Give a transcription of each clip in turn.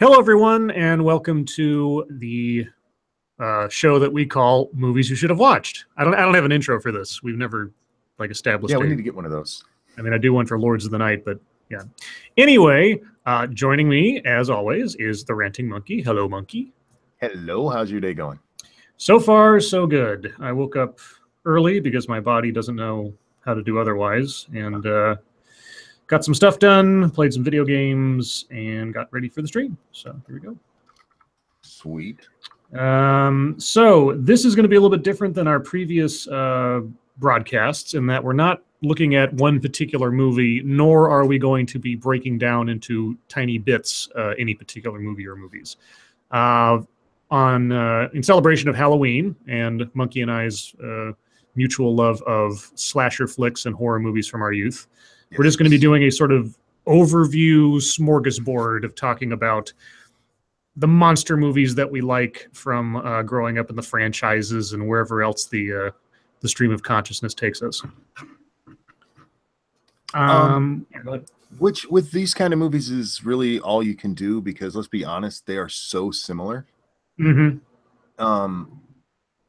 Hello, everyone, and welcome to the show that we call "Movies You Should Have Watched." I don't have an intro for this. We've never established. Yeah, we need to get one of those. I mean, I do one for Lords of the Night, but yeah. Anyway, joining me as always is the Ranting Monkey. Hello, Monkey. Hello. How's your day going? So far, so good. I woke up early because my body doesn't know how to do otherwise, and got some stuff done, played some video games, and got ready for the stream. So here we go. Sweet. So this is going to be a little bit different than our previous broadcasts in that we're not looking at one particular movie, nor are we going to be breaking down into tiny bits any particular movie or movies. In celebration of Halloween and Monkey and I's mutual love of slasher flicks and horror movies from our youth, we're just going to be doing a sort of overview smorgasbord of talking about the monster movies that we like from growing up in the franchises and wherever else the stream of consciousness takes us. Which with these kind of movies is really all you can do, because let's be honest, they are so similar. Mm-hmm.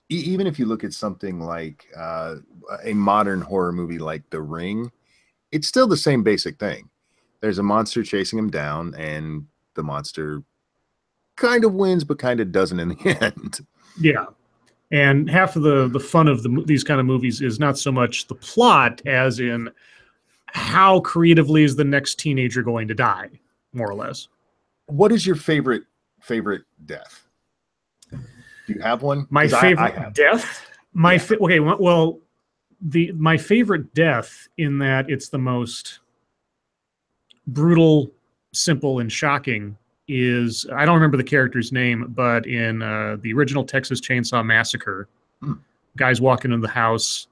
Even if you look at something like a modern horror movie like The Ring, it's still the same basic thing. There's a monster chasing him down, and the monster kind of wins, but kind of doesn't in the end. Yeah. And half of the fun of these kind of movies is not so much the plot as in how creatively is the next teenager going to die, more or less. What is your favorite death? Do you have one? My favorite death? My favorite death, in that it's the most brutal, simple, and shocking, is, I don't remember the character's name, but in the original Texas Chainsaw Massacre, guy's walking into the house,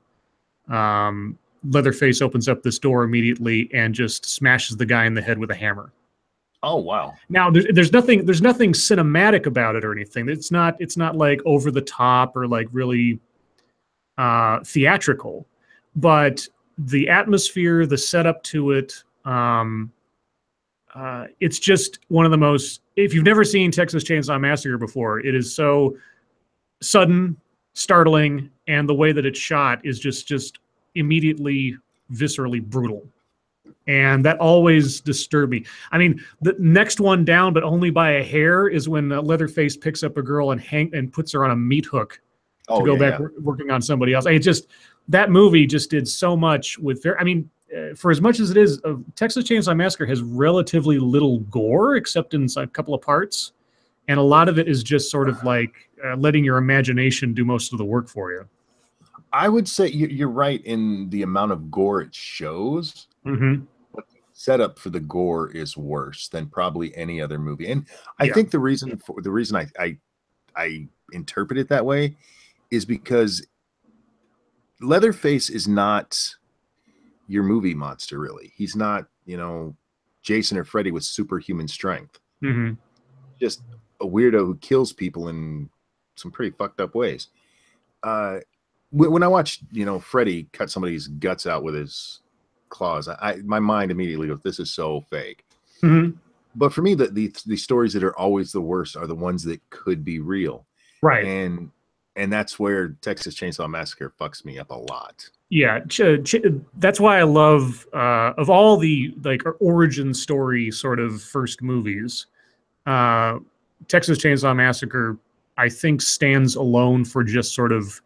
Leatherface opens up this door immediately and just smashes the guy in the head with a hammer. Oh, wow. Now there's nothing cinematic about it or anything. It's not like over the top or like really theatrical, but the atmosphere, the setup to it, it's just one of the most, if you've never seen Texas Chainsaw Massacre before, it is so sudden, startling, and the way that it's shot is just immediately viscerally brutal. And that always disturbed me. I mean, the next one down, but only by a hair, is when Leatherface picks up a girl and puts her on a meat hook to go back working on somebody else. That movie just did so much with, for as much as it is, Texas Chainsaw Massacre has relatively little gore, except in a couple of parts. And a lot of it is just sort of like letting your imagination do most of the work for you. I would say you're right in the amount of gore it shows. Mm-hmm. But the setup for the gore is worse than probably any other movie. And I think the reason I interpret it that way is because Leatherface is not your movie monster, really. He's not, Jason or Freddy with superhuman strength. Mm-hmm. Just a weirdo who kills people in some pretty fucked up ways. When I watch, Freddy cut somebody's guts out with his claws, my mind immediately goes, this is so fake. Mm-hmm. But for me, the stories that are always the worst are the ones that could be real. Right. And that's where Texas Chainsaw Massacre fucks me up a lot. Yeah, that's why I love, of all the origin story sort of first movies, Texas Chainsaw Massacre, I think, stands alone for just sort of,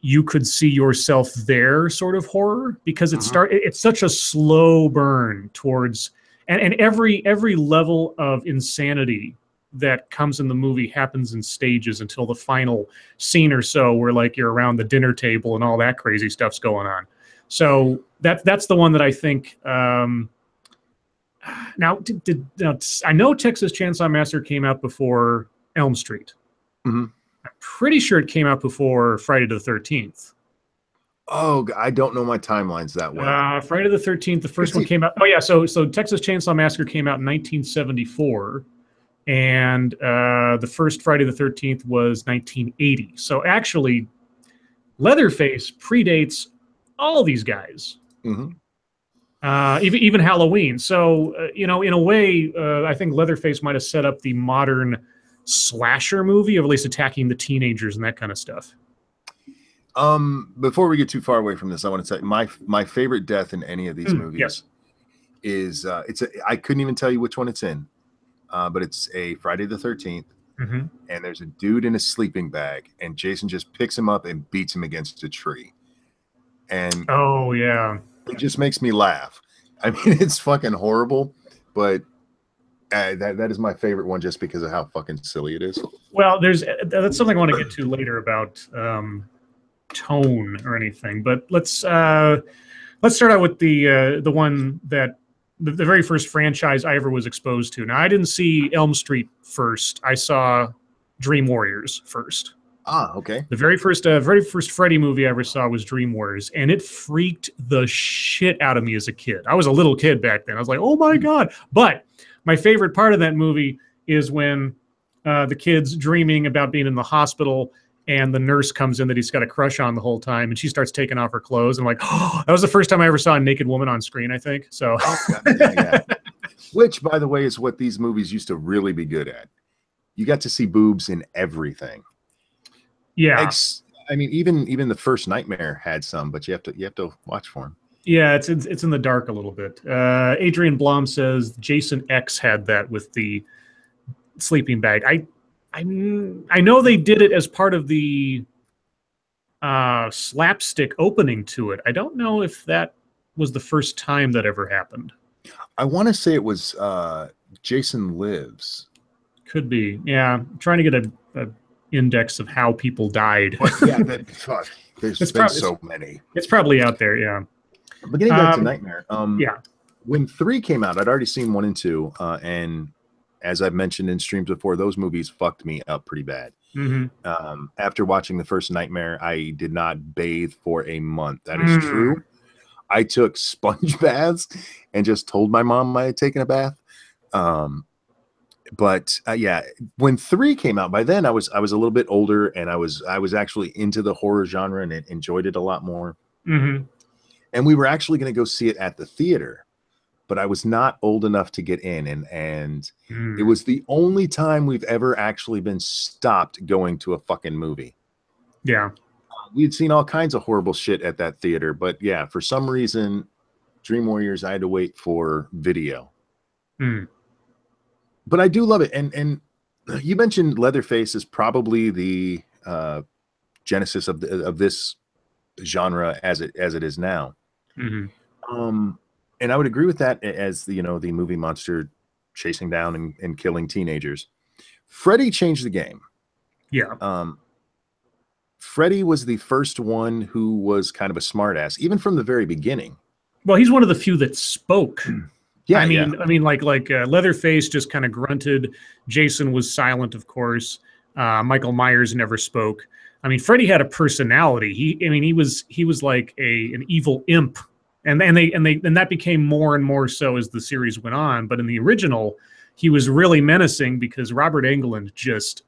you could see yourself there sort of horror, because it's such a slow burn towards, and every level of insanity that comes in the movie happens in stages until the final scene or so, where like you're around the dinner table and all that crazy stuff's going on. So that's the one that I think. Now, I know Texas Chainsaw Massacre came out before Elm Street. Mm-hmm. I'm pretty sure it came out before Friday the 13th. Oh, I don't know my timelines that well. Friday the 13th, the first one came out. Oh yeah, so Texas Chainsaw Massacre came out in 1974. And the first Friday the 13th was 1980. So actually, Leatherface predates all these guys. Mm-hmm. even Halloween. So, you know, in a way, I think Leatherface might have set up the modern slasher movie of at least attacking the teenagers and that kind of stuff. Before we get too far away from this, I want to say my favorite death in any of these movies Yes. is I couldn't even tell you which one it's in, but it's a Friday the 13th, and there's a dude in a sleeping bag, and Jason just picks him up and beats him against a tree, and oh yeah, it just makes me laugh. I mean, it's fucking horrible, but that is my favorite one just because of how fucking silly it is. well, that's something I want to get to later about tone or anything, but let's start out with the one that the very first franchise I ever was exposed to. Now, I didn't see Elm Street first. I saw Dream Warriors first. Ah, okay. The very first Freddy movie I ever saw was Dream Warriors, and it freaked the shit out of me as a kid. I was a little kid back then. I was like, oh my God. But my favorite part of that movie is when the kid's dreaming about being in the hospital, and the nurse comes in that he's got a crush on the whole time, and she starts taking off her clothes. And I'm like, oh, that was the first time I ever saw a naked woman on screen, I think. So, yeah. Which, by the way, is what these movies used to really be good at. You got to see boobs in everything. Yeah. I mean, even the first Nightmare had some, but you have to watch for them. Yeah, it's in the dark a little bit. Adrian Blom says Jason X had that with the sleeping bag. I know they did it as part of the slapstick opening to it. I don't know if that was the first time that ever happened. I want to say it was Jason Lives. Could be. Yeah, I'm trying to get a index of how people died. Yeah, there's been so many. It's probably out there. Yeah. But getting back to Nightmare, yeah. When 3 came out, I'd already seen 1 and 2, and as I've mentioned in streams before, those movies fucked me up pretty bad. After watching the first Nightmare, I did not bathe for a month. That is true. I took sponge baths and just told my mom I had taken a bath. But yeah, when 3 came out, by then I was a little bit older, and I was actually into the horror genre and enjoyed it a lot more. And we were actually going to go see it at the theater, but I was not old enough to get in, and it was the only time we've ever actually been stopped going to a fucking movie. Yeah. We had seen all kinds of horrible shit at that theater, but yeah, for some reason, Dream Warriors, I had to wait for video. But I do love it. And you mentioned Leatherface is probably the genesis of this genre as it is now. And I would agree with that as the movie monster chasing down and killing teenagers. Freddy changed the game. Yeah. Freddy was the first one who was kind of a smartass, even from the very beginning. Well, he's one of the few that spoke. Yeah, I mean, like Leatherface just kind of grunted. Jason was silent, of course. Michael Myers never spoke. I mean, Freddy had a personality. He was like an evil imp, and that became more and more so as the series went on. But in the original, he was really menacing because Robert Englund just,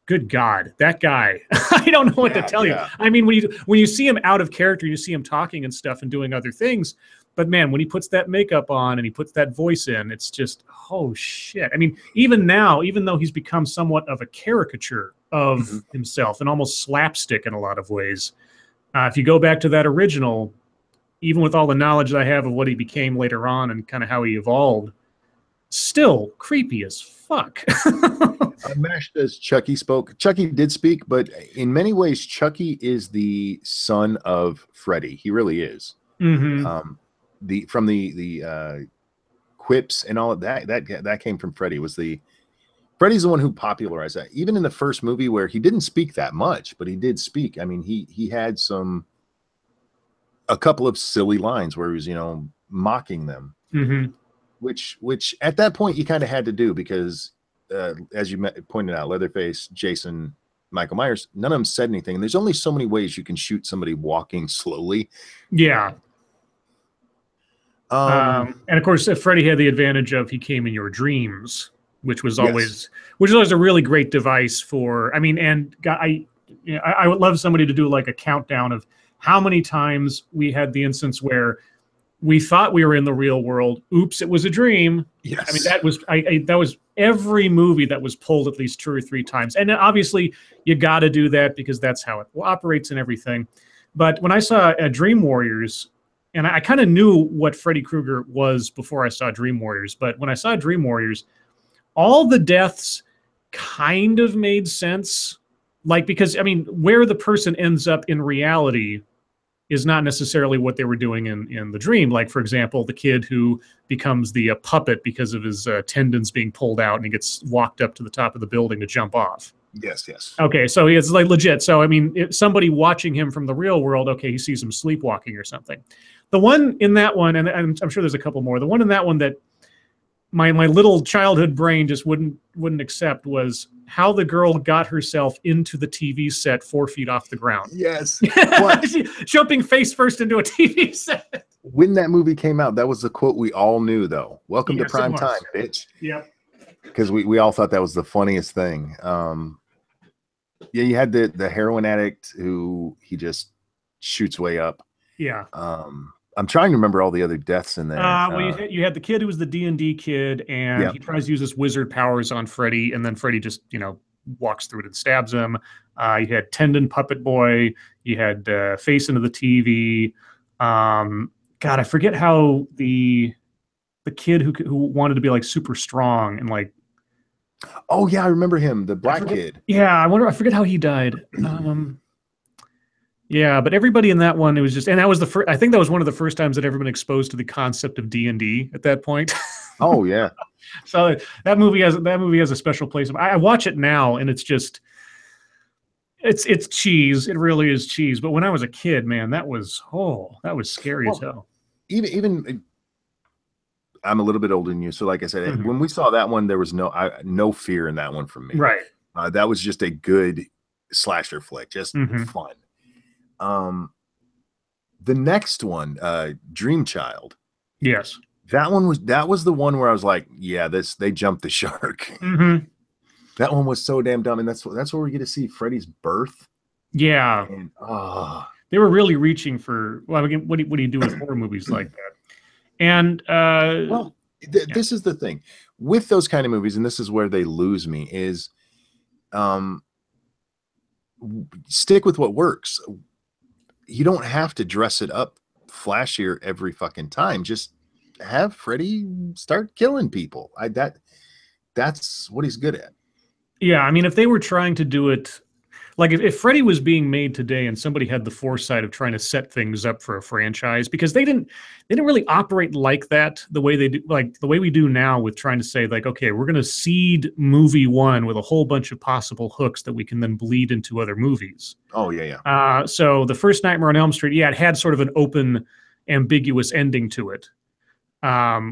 good God, that guy. I don't know what to tell you. I mean, when you see him out of character, you see him talking and stuff and doing other things. But man, when he puts that makeup on and he puts that voice in, it's just, oh shit. I mean, even now, even though he's become somewhat of a caricature of himself and almost slapstick in a lot of ways, if you go back to that original, even with all the knowledge that I have of what he became later on and kind of how he evolved, still creepy as fuck. Mash says Chucky spoke. Chucky did speak, but in many ways, Chucky is the son of Freddy. He really is. From the quips and all of that came from Freddy. Freddy's the one who popularized that. Even in the first movie where he didn't speak that much, but he did speak. I mean, he had a couple of silly lines where he was, mocking them, which at that point you kind of had to do because, as you pointed out, Leatherface, Jason, Michael Myers, none of them said anything. And there's only so many ways you can shoot somebody walking slowly. Yeah. And of course, Freddy had the advantage of he came in your dreams, which was always a really great device for. I mean, and I would love somebody to do like a countdown of how many times we had the instance where we thought we were in the real world. Oops, it was a dream. Yes. I mean, that was every movie that was pulled at least 2 or 3 times. And obviously, you got to do that because that's how it operates and everything. But when I saw Dream Warriors, and I kind of knew what Freddy Krueger was before I saw Dream Warriors, but when I saw Dream Warriors, all the deaths kind of made sense. Like, because, I mean, where the person ends up in reality is not necessarily what they were doing in the dream. Like, for example, the kid who becomes the puppet because of his tendons being pulled out and he gets walked up to the top of the building to jump off. Yes, yes. Okay, so it's like legit. So, I mean, if somebody watching him from the real world, okay, he sees him sleepwalking or something. The one in that one, and I'm sure there's a couple more, the one in that one that my little childhood brain just wouldn't accept was how the girl got herself into the TV set 4 feet off the ground. Yes. Jumping face first into a TV set. When that movie came out, that was the quote we all knew, though. Welcome to prime time, bitch. Yep. Because we all thought that was the funniest thing. Yeah, you had the heroin addict who he just shoots way up. Yeah. I'm trying to remember all the other deaths in there. Well, you had the kid who was the D&D kid, and he tries to use his wizard powers on Freddy, and then Freddy just, walks through it and stabs him. You had Tendon Puppet Boy. You had Face into the TV. God, I forget how the kid who wanted to be like super strong and like. Oh yeah, I remember him, the black kid. Yeah, I forget how he died. Yeah, but everybody in that one, it was just, and that was the first. I think that was one of the first times that I've ever been exposed to the concept of D&D at that point. Oh yeah. So that movie has a special place. I watch it now, and it's just, it's cheese. It really is cheese. But when I was a kid, man, that was scary as hell. Even I'm a little bit older than you, so like I said, when we saw that one, there was no fear in that one from me. Right. That was just a good slasher flick, just fun. The next one, Dream Child. Yes. That was the one where I was like, yeah, they jumped the shark. That one was so damn dumb, and that's where we get to see Freddy's birth. Yeah. And they were really reaching for, well, again, what do you do with horror movies like that? And this is the thing with those kind of movies, and this is where they lose me, is stick with what works. You don't have to dress it up flashier every fucking time. Just have Freddy start killing people. That's what he's good at. Yeah, I mean, if they were trying to do it, like if Freddy was being made today and somebody had the foresight of trying to set things up for a franchise, because they didn't really operate like that the way they do, like the way we do now with trying to say like, okay, we're going to seed movie 1 with a whole bunch of possible hooks that we can then bleed into other movies. Oh yeah. So the first Nightmare on Elm Street, it had sort of an open, ambiguous ending to it,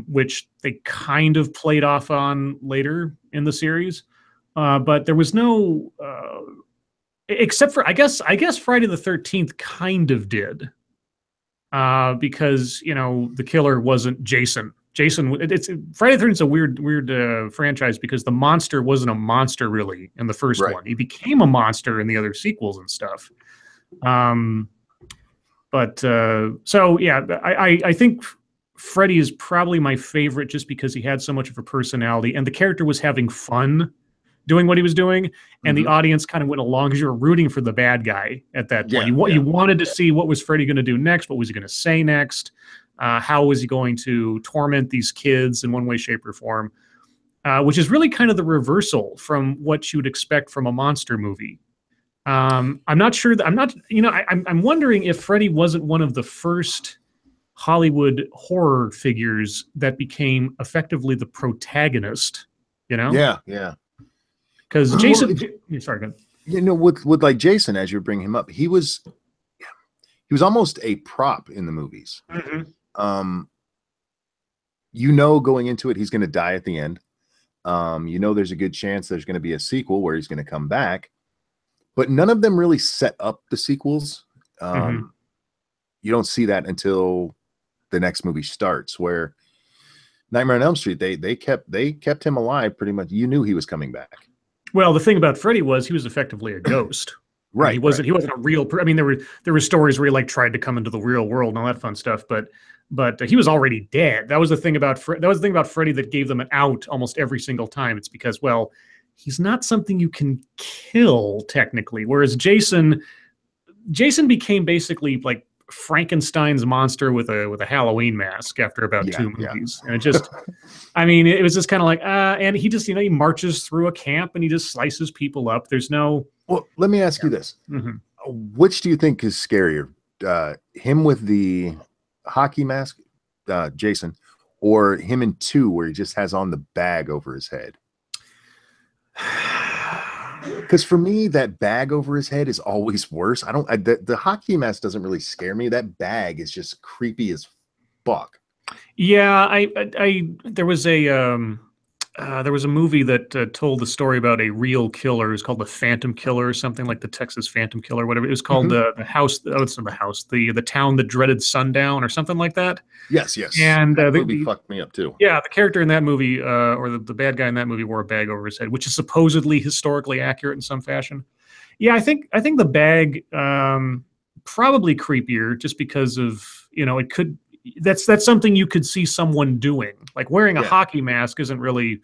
which they kind of played off on later in the series. But there was no, except for, I guess Friday the 13th kind of did, because, the killer wasn't Jason. Friday the 13th is a weird franchise because the monster wasn't a monster really in the first one. He became a monster in the other sequels and stuff. So yeah, I think Freddy is probably my favorite just because he had so much of a personality and the character was having fun doing what he was doing, and the audience kind of went along because you were rooting for the bad guy at that point. You wanted to see what was Freddy going to do next, what was he going to say next, how was he going to torment these kids in one way, shape, or form, which is really kind of the reversal from what you would expect from a monster movie. I'm not sure that I'm wondering if Freddy wasn't one of the first Hollywood horror figures that became effectively the protagonist. Yeah. Because Jason, sorry, go ahead. With like Jason, as you bring him up, he was almost a prop in the movies. Going into it, he's going to die at the end. There's a good chance there's going to be a sequel where he's going to come back, but none of them really set up the sequels. You don't see that until the next movie starts, where Nightmare on Elm Street, they kept him alive pretty much. You knew he was coming back. Well, the thing about Freddy was he was effectively a ghost. Right. He wasn't a real. I mean, there were stories where he like tried to come into the real world and all that fun stuff, but but he was already dead. That was the thing about Freddy that gave them an out almost every single time. It's because, well, he's not something you can kill technically, whereas Jason became basically like Frankenstein's monster with a Halloween mask after about two movies. And it just, I mean, it was just kind of like, and he just, he marches through a camp and he just slices people up. There's no. Well, let me ask you this. Which do you think is scarier? Him with the hockey mask, Jason, or him in 2 where he just has on the bag over his head? Because for me, that bag over his head is always worse. The hockey mask doesn't really scare me. That bag is just creepy as fuck. Yeah, there was a movie that told the story about a real killer. It was called the Phantom Killer or something, like the Texas Phantom Killer, whatever. It was called the house. Oh, it's not the house. The town that dreaded sundown or something like that. Yes. And that movie fucked me up too. Yeah, the character in that movie, or the bad guy in that movie, wore a bag over his head, which is supposedly historically accurate in some fashion. Yeah, I think the bag probably creepier, just because of it could. That's something you could see someone doing. Like wearing a hockey mask isn't really,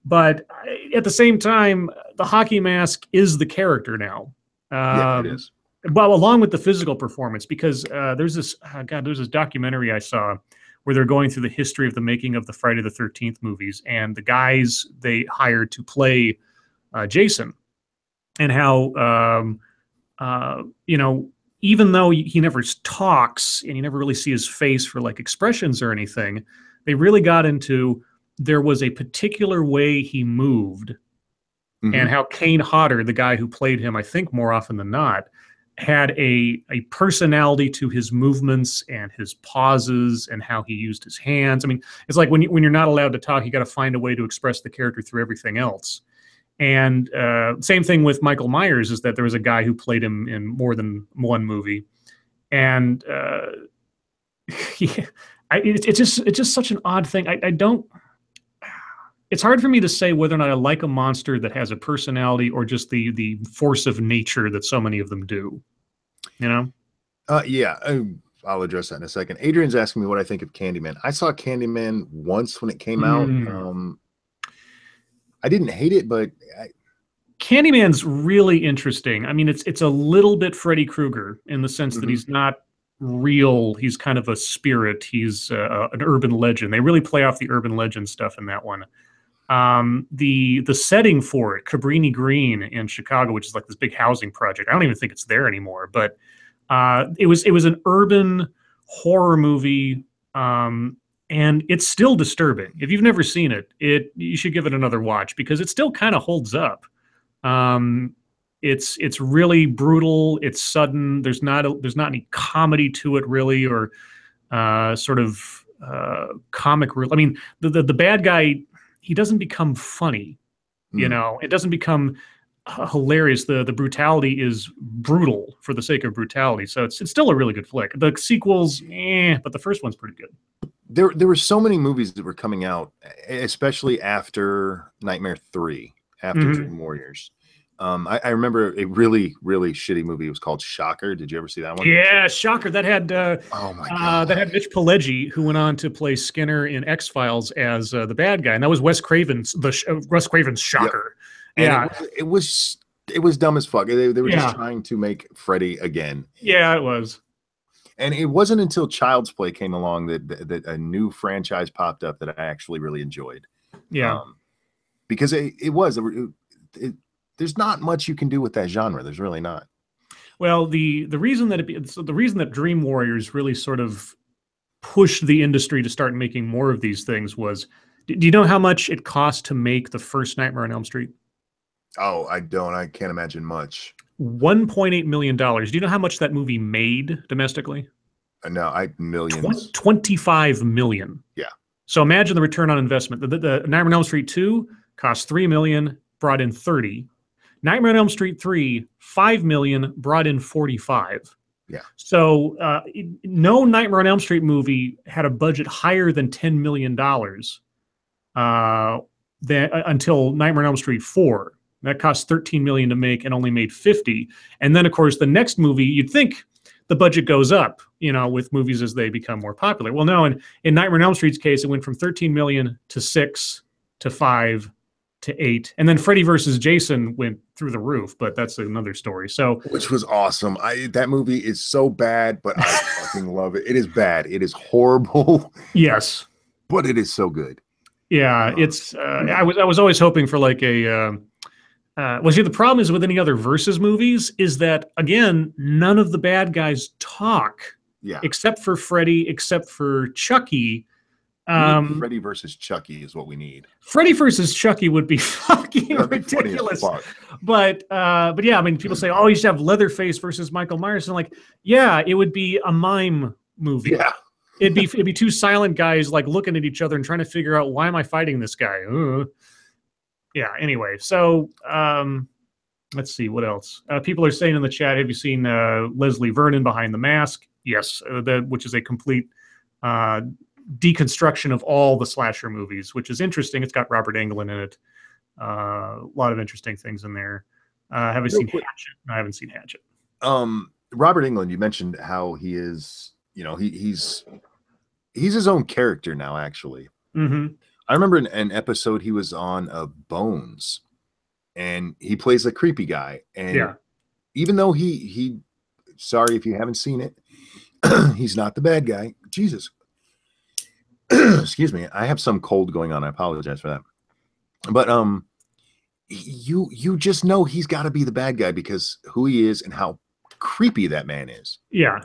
but at the same time, the hockey mask is the character now. It is. Well, along with the physical performance, because there's this documentary I saw where they're going through the history of the making of the Friday the 13th movies and the guys they hired to play Jason, and how even though he never talks and you never really see his face for like expressions or anything, they really got into there was a particular way he moved, and how Kane Hodder, the guy who played him, I think more often than not, had a personality to his movements and his pauses and how he used his hands. I mean, it's like when you're not allowed to talk, you got to find a way to express the character through everything else. And same thing with Michael Myers, is that there was a guy who played him in more than one movie, and it's just such an odd thing. I don't. It's hard for me to say whether or not I like a monster that has a personality or just the force of nature that so many of them do. Yeah. I'll address that in a second. Adrian's asking me what I think of Candyman. I saw Candyman once when it came out. I didn't hate it, but Candyman's really interesting. I mean, it's a little bit Freddy Krueger in the sense that he's not real. He's kind of a spirit. He's an urban legend. They really play off the urban legend stuff in that one. The setting for it, Cabrini Green in Chicago, which is like this big housing project. I don't even think it's there anymore, but it was an urban horror movie. And it's still disturbing. If you've never seen it, you should give it another watch, because it still kind of holds up. It's really brutal. It's sudden. There's not any comedy to it really, or sort of comic. I mean, the bad guy, he doesn't become funny. It doesn't become hilarious. The brutality is brutal for the sake of brutality. So it's still a really good flick. The sequels, but the first one's pretty good. There were so many movies that were coming out, especially after Nightmare 3, after Dream Warriors. I remember a really, really shitty movie. It was called Shocker. Did you ever see that one? Yeah, Shocker. That had oh my God. That had Mitch Pileggi, who went on to play Skinner in X-Files as the bad guy, and that was Wes Craven's Shocker. Yep. Yeah, it was dumb as fuck. They were just trying to make Freddy again. Yeah, it was. And it wasn't until Child's Play came along that a new franchise popped up that I actually really enjoyed. Yeah, because there's not much you can do with that genre. There's really not. Well, the reason that Dream Warriors really sort of pushed the industry to start making more of these things was, do you know how much it cost to make the first Nightmare on Elm Street? Oh, I don't. I can't imagine much. $1.8 million. Do you know how much that movie made domestically? No, millions. 25 million. Yeah. So imagine the return on investment. The Nightmare on Elm Street 2 cost $3 million, brought in 30. Nightmare on Elm Street 3, $5 million, brought in 45. Yeah. So no Nightmare on Elm Street movie had a budget higher than $10 million until Nightmare on Elm Street 4. That cost $13 million to make and only made 50. And then, of course, the next movie, you'd think the budget goes up, you know, with movies as they become more popular. Well, no, in Nightmare on Elm Street's case, it went from 13 million to 6 to 5 to 8, and then Freddy versus Jason went through the roof, but that's another story. So, which was awesome. That movie is so bad, but I fucking love it. It is bad. It is horrible. Yes, but it is so good. Yeah, it's. I was always hoping for like a. Well, see, the problem is with any other Versus movies is that again, none of the bad guys talk. Yeah. Except for Freddy, except for Chucky. Freddy versus Chucky is what we need. Freddy versus Chucky would be fucking ridiculous. But yeah, I mean, people say, oh, you should have Leatherface versus Michael Myers. And like, yeah, it would be a mime movie. Yeah. It'd be two silent guys like looking at each other and trying to figure out, why am I fighting this guy? Yeah, anyway. So let's see, what else? People are saying in the chat, have you seen Leslie Vernon Behind the Mask? Yes, which is a complete deconstruction of all the slasher movies, which is interesting. It's got Robert Englund in it. A lot of interesting things in there. Have I seen Hatchet? No, I haven't seen Hatchet. Robert Englund, you mentioned how he is, you know, he's his own character now, actually. Mm-hmm. I remember in an episode he was on Bones, and he plays a creepy guy. And yeah, even though he sorry if you haven't seen it, he's not the bad guy. Jesus. Excuse me. I have some cold going on. I apologize for that. But you just know he's got to be the bad guy because who he is and how creepy that man is. Yeah.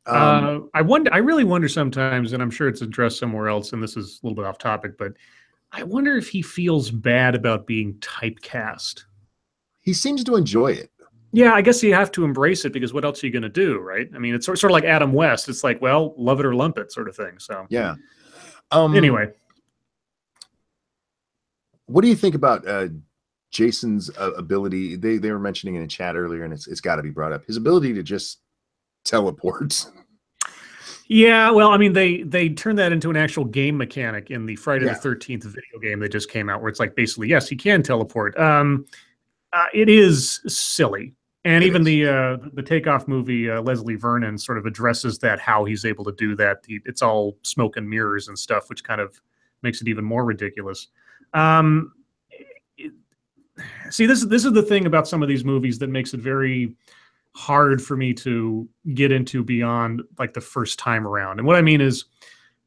I really wonder sometimes, and I'm sure it's addressed somewhere else, and this is a little bit off topic, but I wonder if he feels bad about being typecast. He seems to enjoy it. Yeah, I guess you have to embrace it because what else are you going to do, right? I mean, it's sort of like Adam West. It's like, well, love it or lump it sort of thing. So yeah. Anyway. What do you think about Jason's ability? They were mentioning in a chat earlier, and it's got to be brought up. His ability to just teleport. Yeah, well, I mean, they turned that into an actual game mechanic in the Friday the 13th video game that just came out, where it's like basically, yes, he can teleport. It is silly, and even the Takeoff movie, Leslie Vernon sort of addresses that, how he's able to do that. It's all smoke and mirrors and stuff, which kind of makes it even more ridiculous. See, this is the thing about some of these movies that makes it very hard for me to get into beyond like the first time around. And what I mean is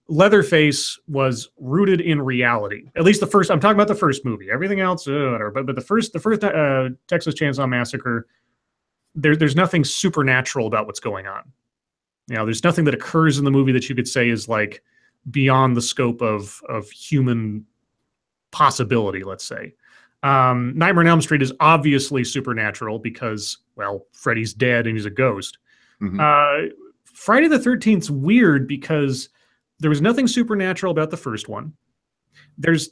Leatherface was rooted in reality. At least the first, I'm talking about the first movie. Everything else, whatever. But the first Texas Chainsaw Massacre, there's nothing supernatural about what's going on. You know, there's nothing that occurs in the movie that you could say is like beyond the scope of human possibility, let's say. Nightmare on Elm Street is obviously supernatural because, well, Freddy's dead and he's a ghost. Mm-hmm. Friday the 13th's weird because there was nothing supernatural about the first one. There's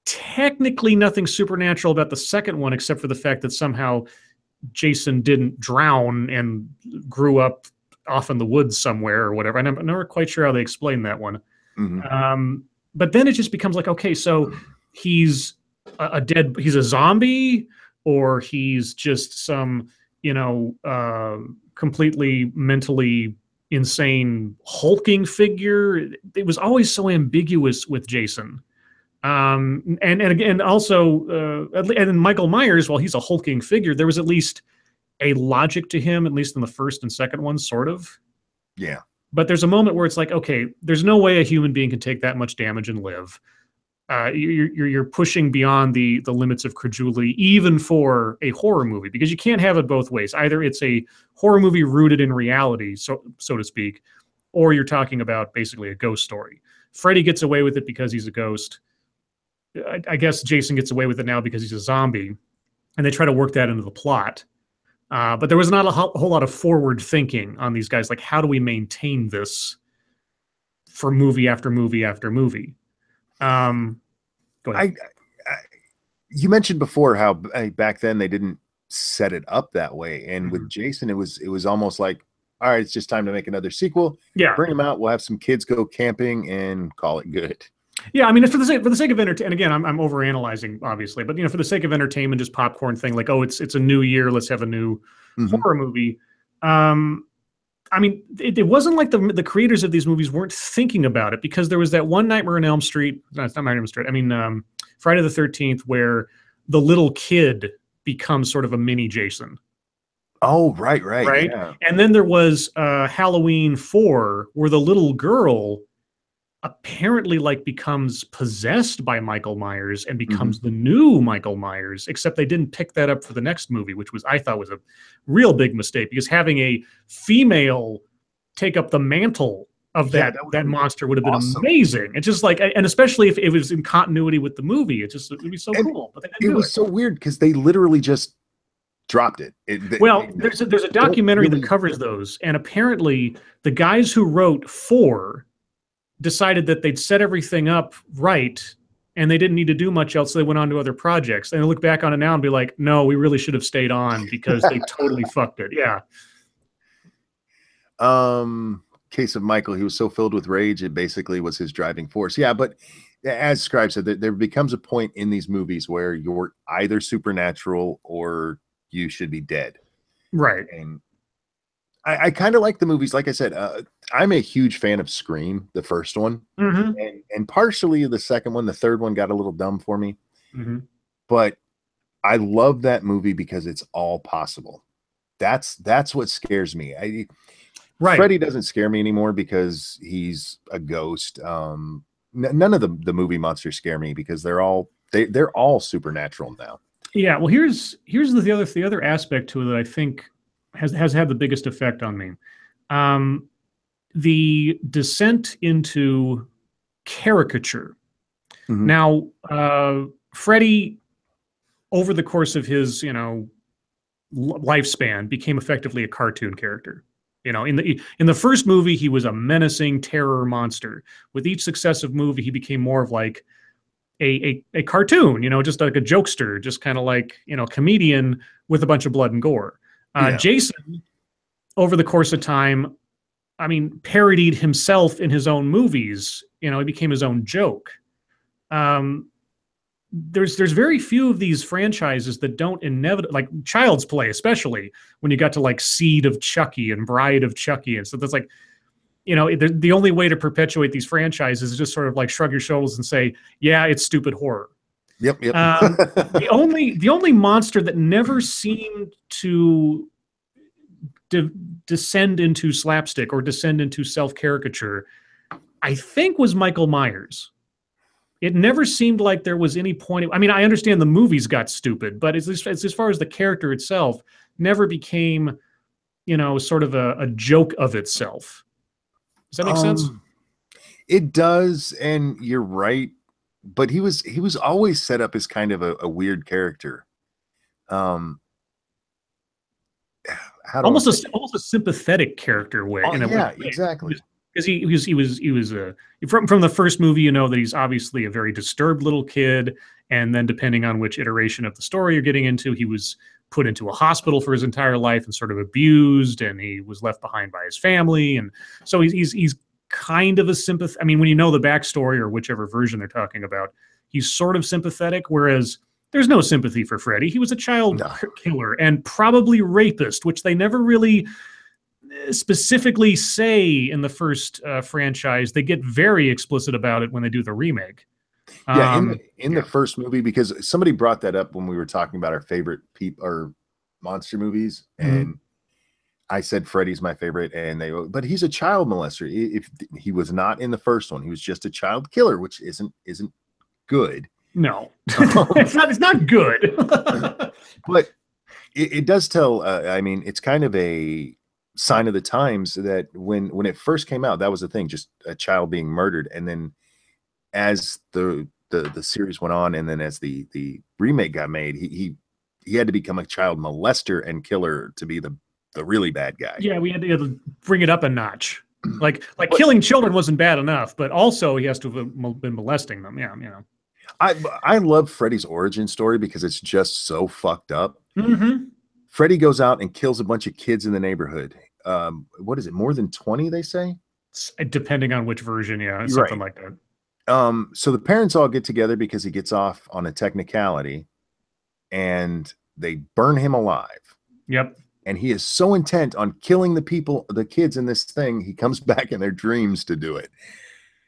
technically nothing supernatural about the second one, except for the fact that somehow Jason didn't drown and grew up off in the woods somewhere or whatever. And I'm never quite sure how they explain that one. Mm-hmm. But then it just becomes like, okay, so he's he's a zombie, or he's just some, you know, completely mentally insane hulking figure. It was always so ambiguous with Jason. And again, also, and Michael Myers, while he's a hulking figure, there was at least a logic to him, at least in the first and second one, sort of. Yeah. But there's a moment where it's like, okay, there's no way a human being can take that much damage and live. You're pushing beyond the limits of credulity, even for a horror movie, because you can't have it both ways. Either it's a horror movie rooted in reality, so to speak, or you're talking about basically a ghost story. Freddy gets away with it because he's a ghost. I guess Jason gets away with it now because he's a zombie, and they try to work that into the plot. But there was not a whole lot of forward thinking on these guys. Like, how do we maintain this for movie after movie after movie? Go ahead. You mentioned before how back then they didn't set it up that way, and with Jason, it was almost like, all right, it's just time to make another sequel. Yeah, bring him out. We'll have some kids go camping and call it good. Yeah, I mean, for the sake of entertainment. And again, I'm overanalyzing, obviously, but you know, for the sake of entertainment, just popcorn thing. Like, oh, it's a new year. Let's have a new horror movie. I mean, it wasn't like the creators of these movies weren't thinking about it, because there was that one Nightmare on Elm Street. No, it's not Nightmare on Elm Street. I mean, Friday the 13th, where the little kid becomes sort of a mini Jason. Oh, right, Right. yeah. And then there was Halloween 4, where the little girl apparently like becomes possessed by Michael Myers and becomes the new Michael Myers, except they didn't pick that up for the next movie, which was, I thought, was a real big mistake, because having a female take up the mantle of that monster would have been amazing. It's just like, and especially if it was in continuity with the movie, it would be so cool. But they didn't do it. Was so weird because they literally just dropped it. There's a documentary that covers those, and apparently the guys who wrote 4 decided that they'd set everything up right and they didn't need to do much else, so they went on to other projects. And they look back on it now and be like, no, we really should have stayed on, because they totally fucked it. Yeah. Case of Michael, he was so filled with rage, it basically was his driving force. Yeah, but as Scribe said, there becomes a point in these movies where you're either supernatural or you should be dead. Right. And I kind of like the movies. Like I said, I'm a huge fan of Scream, the first one, and partially the second one. The third one got a little dumb for me, but I love that movie because it's all possible. That's what scares me. Freddy doesn't scare me anymore because he's a ghost. None of the movie monsters scare me because they're all supernatural now. Yeah. Well, here's the other aspect to it that I think has had the biggest effect on me. The descent into caricature. Now, Freddy, over the course of his, lifespan, became effectively a cartoon character. In the first movie, he was a menacing terror monster. With each successive movie, he became more of like a cartoon, just like a jokester, just kind of like, comedian with a bunch of blood and gore. Jason, over the course of time, I mean, parodied himself in his own movies. He became his own joke. There's very few of these franchises that don't inevitably, like Child's Play, especially when you got to like Seed of Chucky and Bride of Chucky. And so that's like, the only way to perpetuate these franchises is just sort of like shrug your shoulders and say, yeah, it's stupid horror. Yep. The only monster that never seemed to descend into slapstick or descend into self-caricature, I think, was Michael Myers. It never seemed like there was any point. I mean, I understand the movies got stupid, but as far as the character itself, never became, sort of a joke of itself. Does that make sense? It does, and you're right. But he was always set up as kind of a weird character. Almost a sympathetic character way. Exactly. Because he was from the first movie, that he's obviously a very disturbed little kid, and then depending on which iteration of the story you're getting into, he was put into a hospital for his entire life and sort of abused, and he was left behind by his family, and so he's kind of a sympath. I mean, when you know the backstory or whichever version they're talking about, he's sort of sympathetic, whereas there's no sympathy for Freddy. He was a child killer and probably rapist, which they never really specifically say in the first franchise. They get very explicit about it when they do the remake. In the first movie, because somebody brought that up when we were talking about our favorite monster movies, and I said Freddy's my favorite, and but he's a child molester. If he was not in the first one, he was just a child killer, which isn't good. No, it's not good. But it does tell. I mean, it's kind of a sign of the times that when it first came out, that was the thing, just a child being murdered, and then as the series went on, and then as the remake got made, he had to become a child molester and killer to be the really bad guy. Yeah, we had to bring it up a notch. Like killing children wasn't bad enough, but also he has to have been molesting them. Yeah, I love Freddy's origin story because it's just so fucked up. Freddy goes out and kills a bunch of kids in the neighborhood. What is it? More than 20, they say? Depending on which version, yeah. Something like that. So the parents all get together because he gets off on a technicality, and they burn him alive. Yep. and he is so intent on killing the kids in this thing, he comes back in their dreams to do it.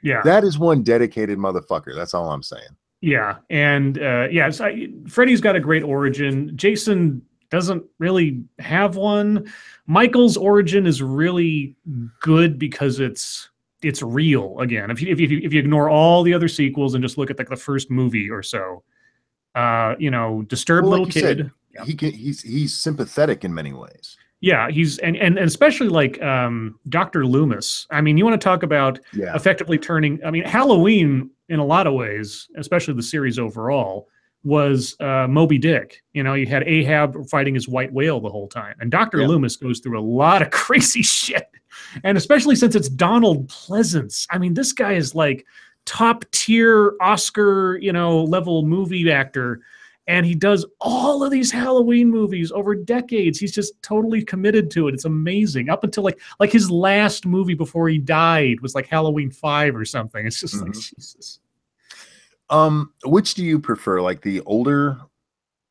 Yeah. That is one dedicated motherfucker. That's all I'm saying. Yeah. And yeah, so Freddy's got a great origin. Jason doesn't really have one. Michael's origin is really good because it's real. Again, if you ignore all the other sequels and just look at like the first movie or so, you know, disturbed Well, like little you kid. said, he's sympathetic in many ways. Yeah, he's and especially like Dr. Loomis. I mean, you want to talk about effectively turning. I mean, Halloween in a lot of ways, especially the series overall, was Moby Dick. You know, you had Ahab fighting his white whale the whole time, and Dr. Loomis goes through a lot of crazy shit, and especially since it's Donald Pleasance. I mean, this guy is like top tier Oscar, you know, level movie actor. And he does all of these Halloween movies over decades. He's just totally committed to it. It's amazing. Up until like his last movie before he died was like Halloween 5 or something. It's just like Jesus. Which do you prefer? Like the older,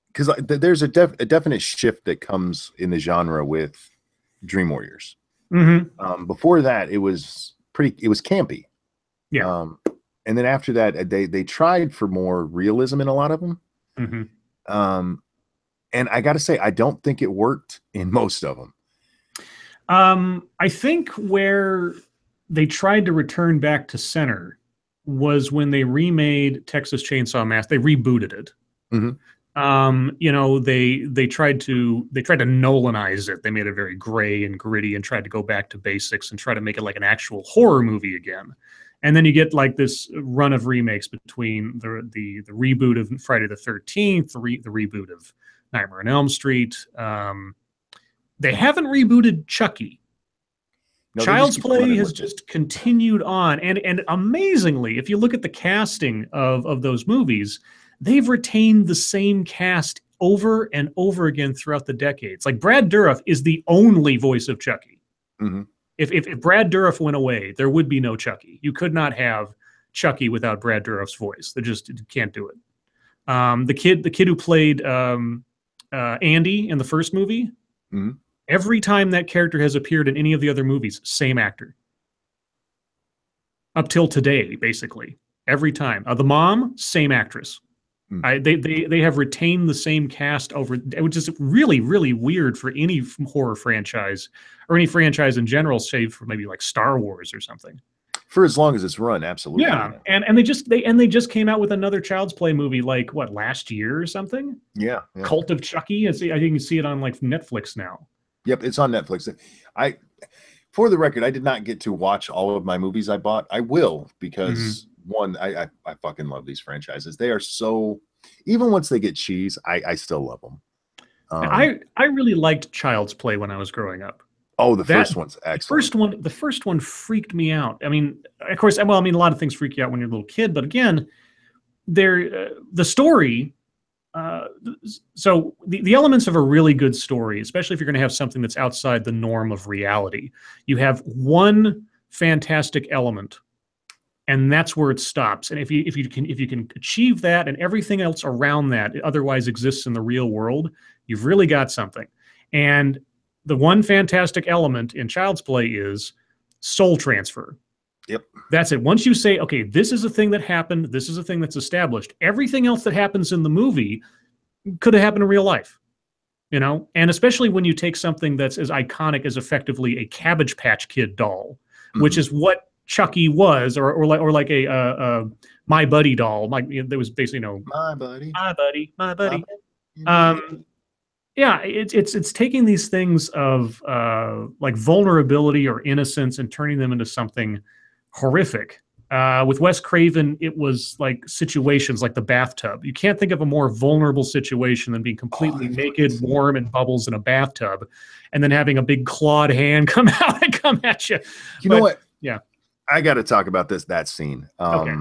because there's a definite shift that comes in the genre with Dream Warriors. Before that, it was campy. Yeah. And then after that, they tried for more realism in a lot of them. And I got to say, I don't think it worked in most of them. I think where they tried to return back to center was when they remade Texas Chainsaw Massacre. They rebooted it. You know, they tried to Nolanize it. They made it very gray and gritty and tried to go back to basics and try to make it like an actual horror movie again. And then you get like this run of remakes between the reboot of Friday the 13th, the reboot of Nightmare on Elm Street. They haven't rebooted Chucky. No, Child's Play has just continued on. And amazingly, if you look at the casting of those movies, they've retained the same cast over and over again throughout the decades. Like Brad Dourif is the only voice of Chucky. If Brad Dourif went away, there would be no Chucky. You could not have Chucky without Brad Dourif's voice. They just can't do it. The kid who played Andy in the first movie, every time that character has appeared in any of the other movies, same actor. Up till today, basically. Every time. The mom, same actress. They have retained the same cast over, which is really, really weird for any horror franchise or any franchise in general, save for maybe like Star Wars or something. For as long as it's run, absolutely. Yeah, and they just came out with another Child's Play movie like what, last year or something? Yeah. Cult of Chucky. I think you can see it on like Netflix now. Yep, it's on Netflix. For the record, I did not get to watch all of my movies I bought. I will because one, I fucking love these franchises. They are so, even once they get cheese, I still love them. I really liked Child's Play when I was growing up. Oh, the first one's excellent. The first one freaked me out. I mean, of course, well, I mean, a lot of things freak you out when you're a little kid, but again, the story. So the elements of a really good story, especially if you're going to have something that's outside the norm of reality, you have one fantastic element, and that's where it stops. And if you can achieve that, and everything else around that otherwise exists in the real world, you've really got something. And the one fantastic element in Child's Play is soul transfer. Yep. That's it. Once you say, okay, this is a thing that happened, this is a thing that's established, everything else that happens in the movie could have happened in real life. You know? And especially when you take something that's as iconic as effectively a Cabbage Patch Kid doll, which is what Chucky was, or like a My Buddy doll. There was basically my buddy. Yeah, it's taking these things of like vulnerability or innocence and turning them into something horrific. With Wes Craven, it was like situations like the bathtub. You can't think of a more vulnerable situation than being completely naked, warm, and bubbles in a bathtub, and then having a big clawed hand come out and come at you. You know what? Yeah, I got to talk about that scene. Okay.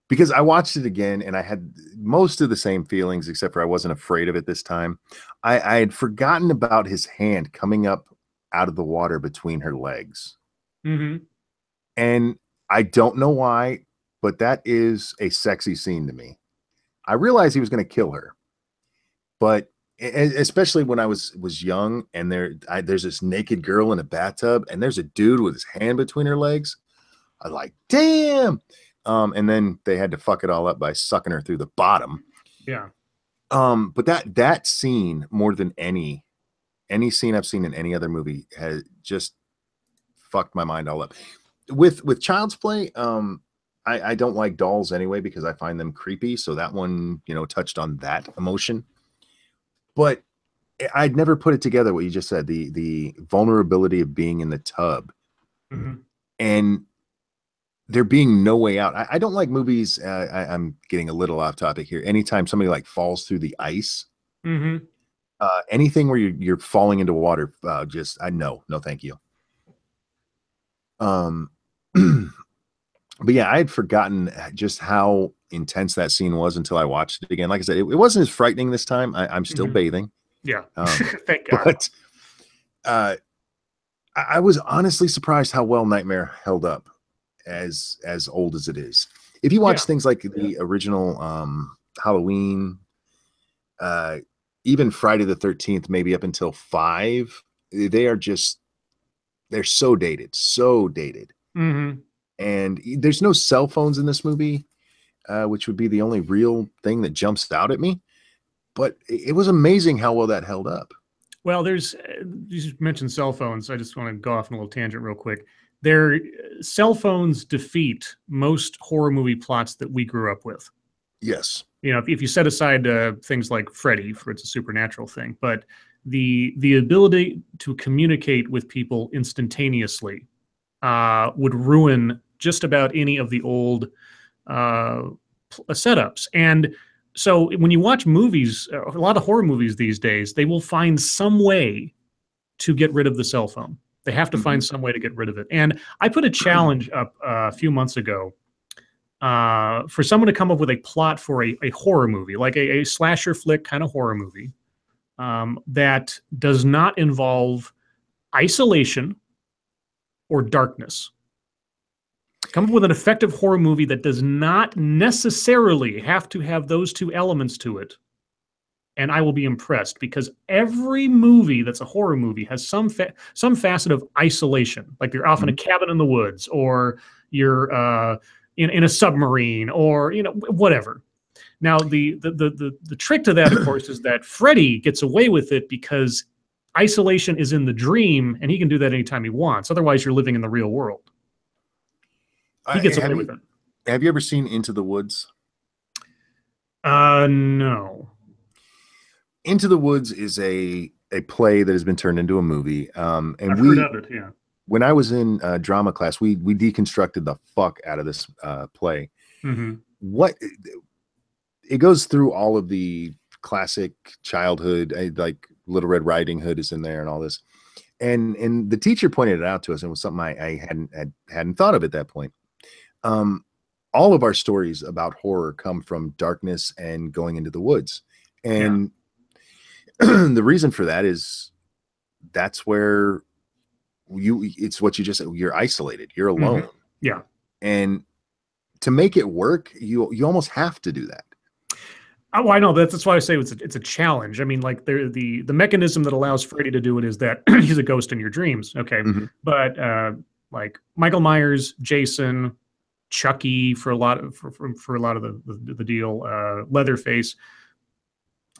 Because I watched it again and I had most of the same feelings, except for I wasn't afraid of it this time. I had forgotten about his hand coming up out of the water between her legs. And I don't know why, but that is a sexy scene to me. I realized he was going to kill her, but especially when I was young, and there's this naked girl in a bathtub, and there's a dude with his hand between her legs. I was like, damn. And then they had to fuck it all up by sucking her through the bottom. Yeah. But that scene, more than any scene I've seen in any other movie, has just fucked my mind all up. With Child's Play, I don't like dolls anyway because I find them creepy. So that one, touched on that emotion. But I'd never put it together what you just said, the vulnerability of being in the tub. Mm-hmm. And there being no way out. I don't like movies. I'm getting a little off topic here. Anytime somebody like falls through the ice, Mm-hmm. Anything where you're falling into water, no, thank you. But yeah, I had forgotten just how intense that scene was until I watched it again. Like I said, it wasn't as frightening this time. I'm still bathing. Yeah, thank God. But I was honestly surprised how well Nightmare held up, as old as it is. If you watch things like the original Halloween, even Friday the 13th, maybe up until 5, they're so dated. Mm-hmm. And there's no cell phones in this movie, which would be the only real thing that jumps out at me. But it was amazing how well that held up. Well, you just mentioned cell phones. I just want to go off on a little tangent real quick. Cell phones defeat most horror movie plots that we grew up with. Yes. If you set aside things like Freddy, for it's a supernatural thing, but the ability to communicate with people instantaneously would ruin just about any of the old setups. And so when you watch movies, a lot of horror movies these days, they will find some way to get rid of the cell phone. They have to find some way to get rid of it. And I put a challenge up a few months ago for someone to come up with a plot for a horror movie, like a slasher flick kind of horror movie that does not involve isolation or darkness. Come up with an effective horror movie that does not necessarily have to have those two elements to it, and I will be impressed, because every movie that's a horror movie has some facet of isolation, like you're off in a cabin in the woods, or you're in a submarine, or whatever. Now the trick to that, of course, is that Freddy gets away with it because isolation is in the dream, and he can do that anytime he wants. Otherwise, you're living in the real world. He gets away with it. Have you ever seen Into the Woods? No. Into the Woods is a play that has been turned into a movie. And I've heard of it, yeah. When I was in drama class, we deconstructed the fuck out of this play. Mm-hmm. It goes through all of the classic childhood, like Little Red Riding Hood is in there and all this. And the teacher pointed it out to us, and it was something I hadn't thought of at that point. All of our stories about horror come from darkness and going into the woods. And the reason for that is that's where it's what you just said, you're isolated, you're alone. Mm-hmm. Yeah. And to make it work, you almost have to do that. Oh, I know. That's why I say it's a challenge. I mean, like the mechanism that allows Freddy to do it is that he's a ghost in your dreams. Okay. Mm-hmm. But like Michael Myers, Jason, Chucky for a lot of the deal, Leatherface.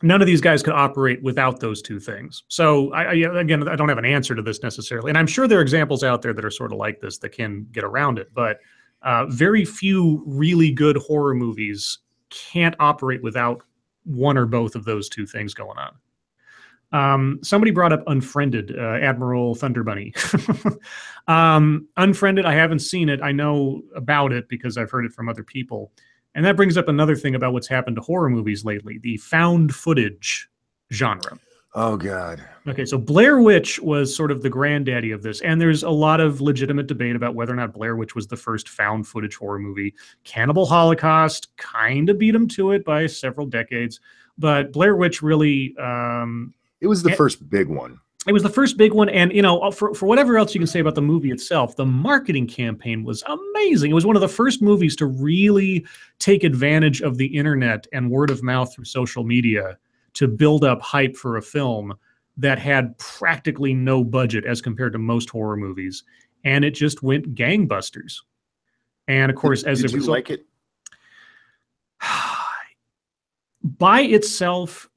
None of these guys could operate without those two things. So I don't have an answer to this necessarily, and I'm sure there are examples out there that are sort of like this that can get around it. But very few really good horror movies can't operate without one or both of those two things going on. Somebody brought up Unfriended, Admiral Thunderbunny. Unfriended, I haven't seen it. I know about it because I've heard it from other people. And that brings up another thing about what's happened to horror movies lately, the found footage genre. Oh, God. Okay, so Blair Witch was sort of the granddaddy of this, and there's a lot of legitimate debate about whether or not Blair Witch was the first found footage horror movie. Cannibal Holocaust kind of beat him to it by several decades, but Blair Witch really... it was the first big one. It was the first big one, and for whatever else you can say about the movie itself, the marketing campaign was amazing. It was one of the first movies to really take advantage of the internet and word of mouth through social media to build up hype for a film that had practically no budget as compared to most horror movies, and it just went gangbusters. And of course, as did a you result, like it? by itself,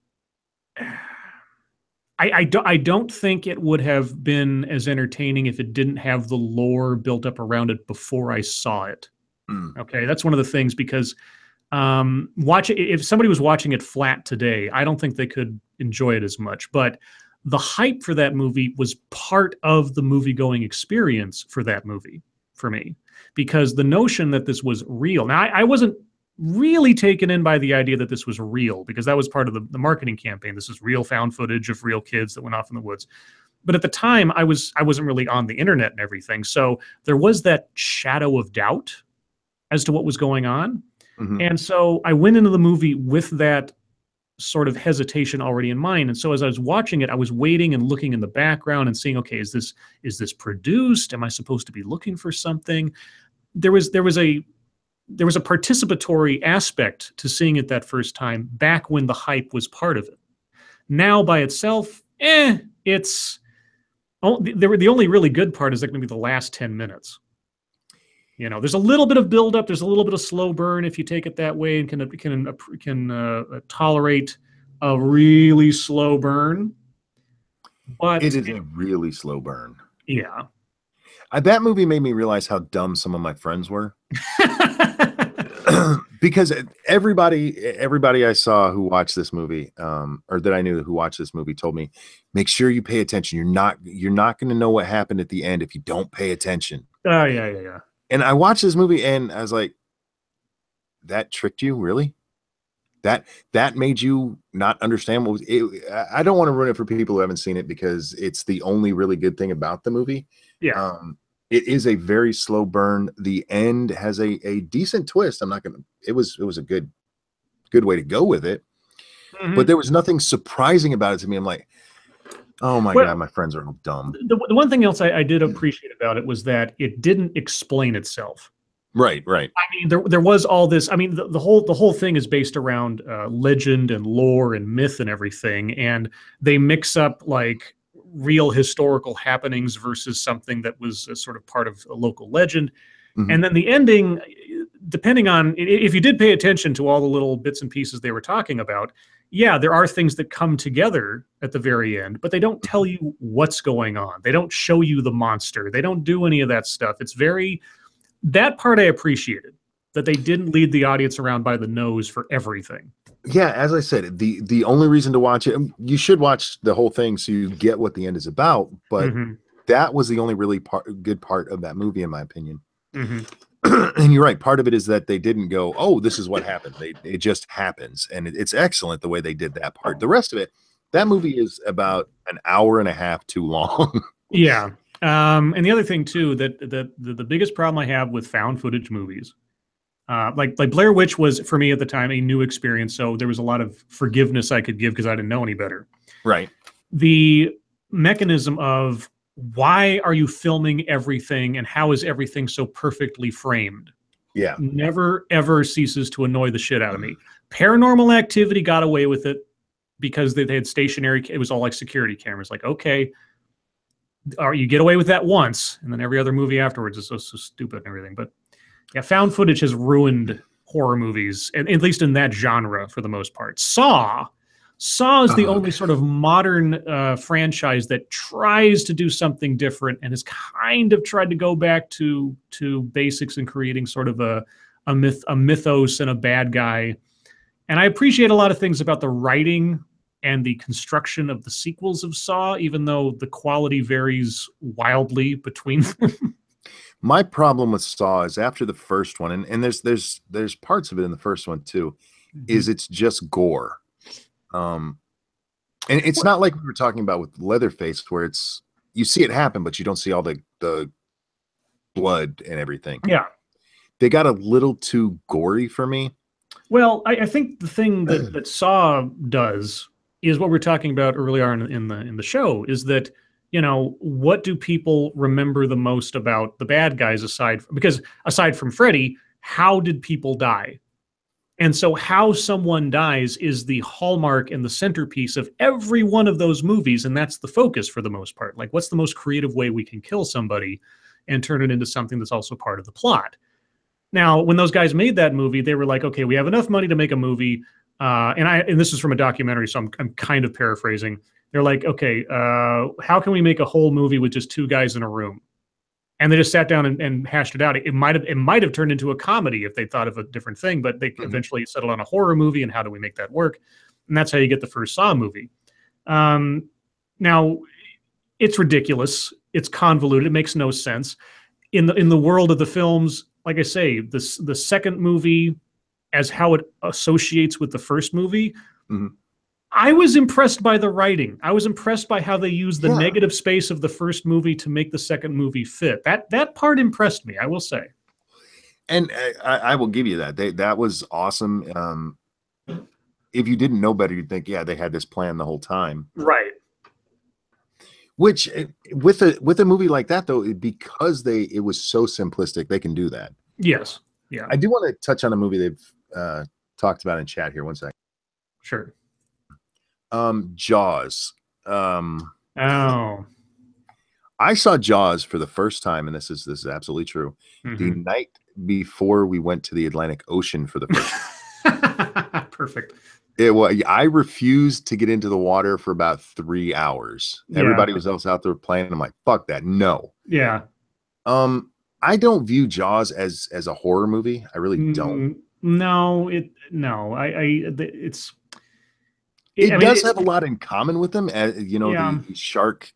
I don't think it would have been as entertaining if it didn't have the lore built up around it before I saw it. Okay, that's one of the things, because if somebody was watching it flat today, I don't think they could enjoy it as much. But the hype for that movie was part of the movie-going experience for that movie for me, because the notion that this was real. Now, I wasn't really taken in by the idea that this was real, because that was part of the marketing campaign. This is real found footage of real kids that went off in the woods. But at the time, I wasn't really on the internet and everything, so there was that shadow of doubt as to what was going on. And so I went into the movie with that sort of hesitation already in mind. And so as I was watching it, I was waiting and looking in the background and seeing, okay, is this produced? Am I supposed to be looking for something? There was a participatory aspect to seeing it that first time back when the hype was part of it. Now by itself, it's the only really good part is going to be the last 10 minutes. You know, there's a little bit of buildup. There's a little bit of slow burn if you take it that way, and can tolerate a really slow burn. But it is a really slow burn. Yeah. That movie made me realize how dumb some of my friends were. Because everybody I saw who watched this movie, or that I knew who watched this movie, told me, make sure you pay attention. You're not going to know what happened at the end if you don't pay attention. Oh, yeah. And I watched this movie and I was like, that tricked you, really? That made you not understand what was it? I don't want to ruin it for people who haven't seen it, because it's the only really good thing about the movie. Yeah. It is a very slow burn. The end has a decent twist. It was a good way to go with it. But there was nothing surprising about it to me. I'm like, oh my God, my friends are all dumb. The one thing else I did appreciate about it was that it didn't explain itself. Right. I mean, there was all this. I mean, the whole thing is based around legend and lore and myth and everything, and they mix up like real historical happenings versus something that was a sort of part of a local legend. And then the ending, depending on if you did pay attention to all the little bits and pieces they were talking about, yeah, there are things that come together at the very end, but they don't tell you what's going on. They don't show you the monster. They don't do any of that stuff. It's that part I appreciated, that they didn't lead the audience around by the nose for everything. Yeah, as I said, the only reason to watch it, you should watch the whole thing so you get what the end is about, but that was the only really good part of that movie, in my opinion. And you're right, part of it is that they didn't go, oh, this is what happened. It just happens, and it's excellent the way they did that part. The rest of it, that movie is about an hour and a half too long. Yeah. And the other thing too, that the biggest problem I have with found footage movies, like Blair Witch was for me at the time a new experience, so there was a lot of forgiveness I could give because I didn't know any better. Right. The mechanism of why are you filming everything and how is everything so perfectly framed? Yeah. Never ever ceases to annoy the shit out of me. Paranormal Activity got away with it because they had stationary. It was all like security cameras. Like, okay, or you get away with that once, and then every other movie afterwards is so stupid and everything. But yeah, found footage has ruined horror movies, and at least in that genre for the most part. Saw is the only sort of modern franchise that tries to do something different and has kind of tried to go back to basics and creating sort of a mythos and a bad guy. And I appreciate a lot of things about the writing and the construction of the sequels of Saw, even though the quality varies wildly between them. My problem with Saw is after the first one, and there's parts of it in the first one too, is it's just gore. And it's not like we were talking about with Leatherface, where it's you see it happen, but you don't see all the blood and everything. Yeah, they got a little too gory for me. Well, I think the thing that Saw does is what we're talking about earlier in the show, is that, you know, what do people remember the most about the bad guys aside from Freddy? How did people die? And so how someone dies is the hallmark and the centerpiece of every one of those movies. And that's the focus for the most part. Like, what's the most creative way we can kill somebody and turn it into something that's also part of the plot? Now, when those guys made that movie, they were like, okay, we have enough money to make a movie. And this is from a documentary, so I'm kind of paraphrasing. They're like, okay, how can we make a whole movie with just two guys in a room? And they just sat down and hashed it out. It might have turned into a comedy if they thought of a different thing, but they eventually settled on a horror movie and how do we make that work? And that's how you get the first Saw movie. Now, it's ridiculous. It's convoluted. It makes no sense. In the world of the films, like I say, the second movie, as how it associates with the first movie, I was impressed by the writing. I was impressed by how they used the negative space of the first movie to make the second movie fit. That part impressed me, I will say. And I will give you that. That was awesome. If you didn't know better, you'd think, yeah, they had this plan the whole time. Right. Which with a movie like that, though, because it was so simplistic, they can do that. Yes. Yeah. I do want to touch on a movie they've talked about in chat here. One second. Sure. Jaws. Oh. I saw Jaws for the first time, and this is absolutely true. The night before we went to the Atlantic Ocean for the first time. Perfect. I refused to get into the water for about 3 hours. Yeah. Everybody was else out there playing. I'm like, fuck that. No. Yeah. I don't view Jaws as a horror movie. I really don't. No, it does have a lot in common with them. The shark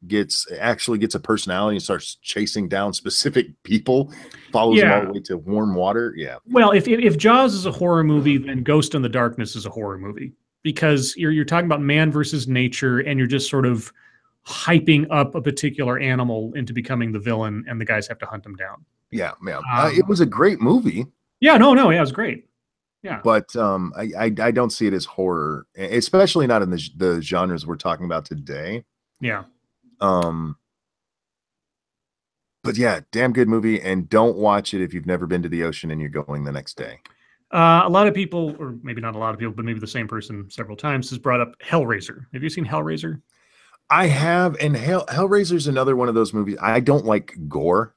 actually gets a personality and starts chasing down specific people, follows them all the way to warm water. Yeah. Well, if Jaws is a horror movie, then Ghost in the Darkness is a horror movie, because you're talking about man versus nature, and you're just sort of hyping up a particular animal into becoming the villain, and the guys have to hunt him down. Yeah, man. It was a great movie. Yeah, no, it was great. Yeah, but I don't see it as horror, especially not in the genres we're talking about today. Yeah. But yeah, damn good movie, and don't watch it if you've never been to the ocean and you're going the next day. A lot of people, or maybe not a lot of people, but maybe the same person several times, has brought up Hellraiser. Have you seen Hellraiser? I have, and Hellraiser's another one of those movies. I don't like gore.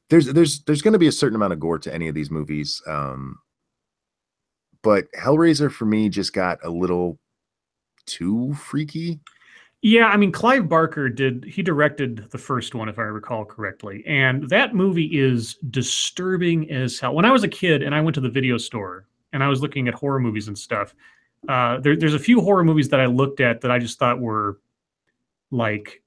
There's going to be a certain amount of gore to any of these movies, but Hellraiser for me just got a little too freaky. Yeah, I mean, Clive Barker directed the first one, if I recall correctly, and that movie is disturbing as hell. When I was a kid and I went to the video store and I was looking at horror movies and stuff, there's a few horror movies that I looked at that I just thought were like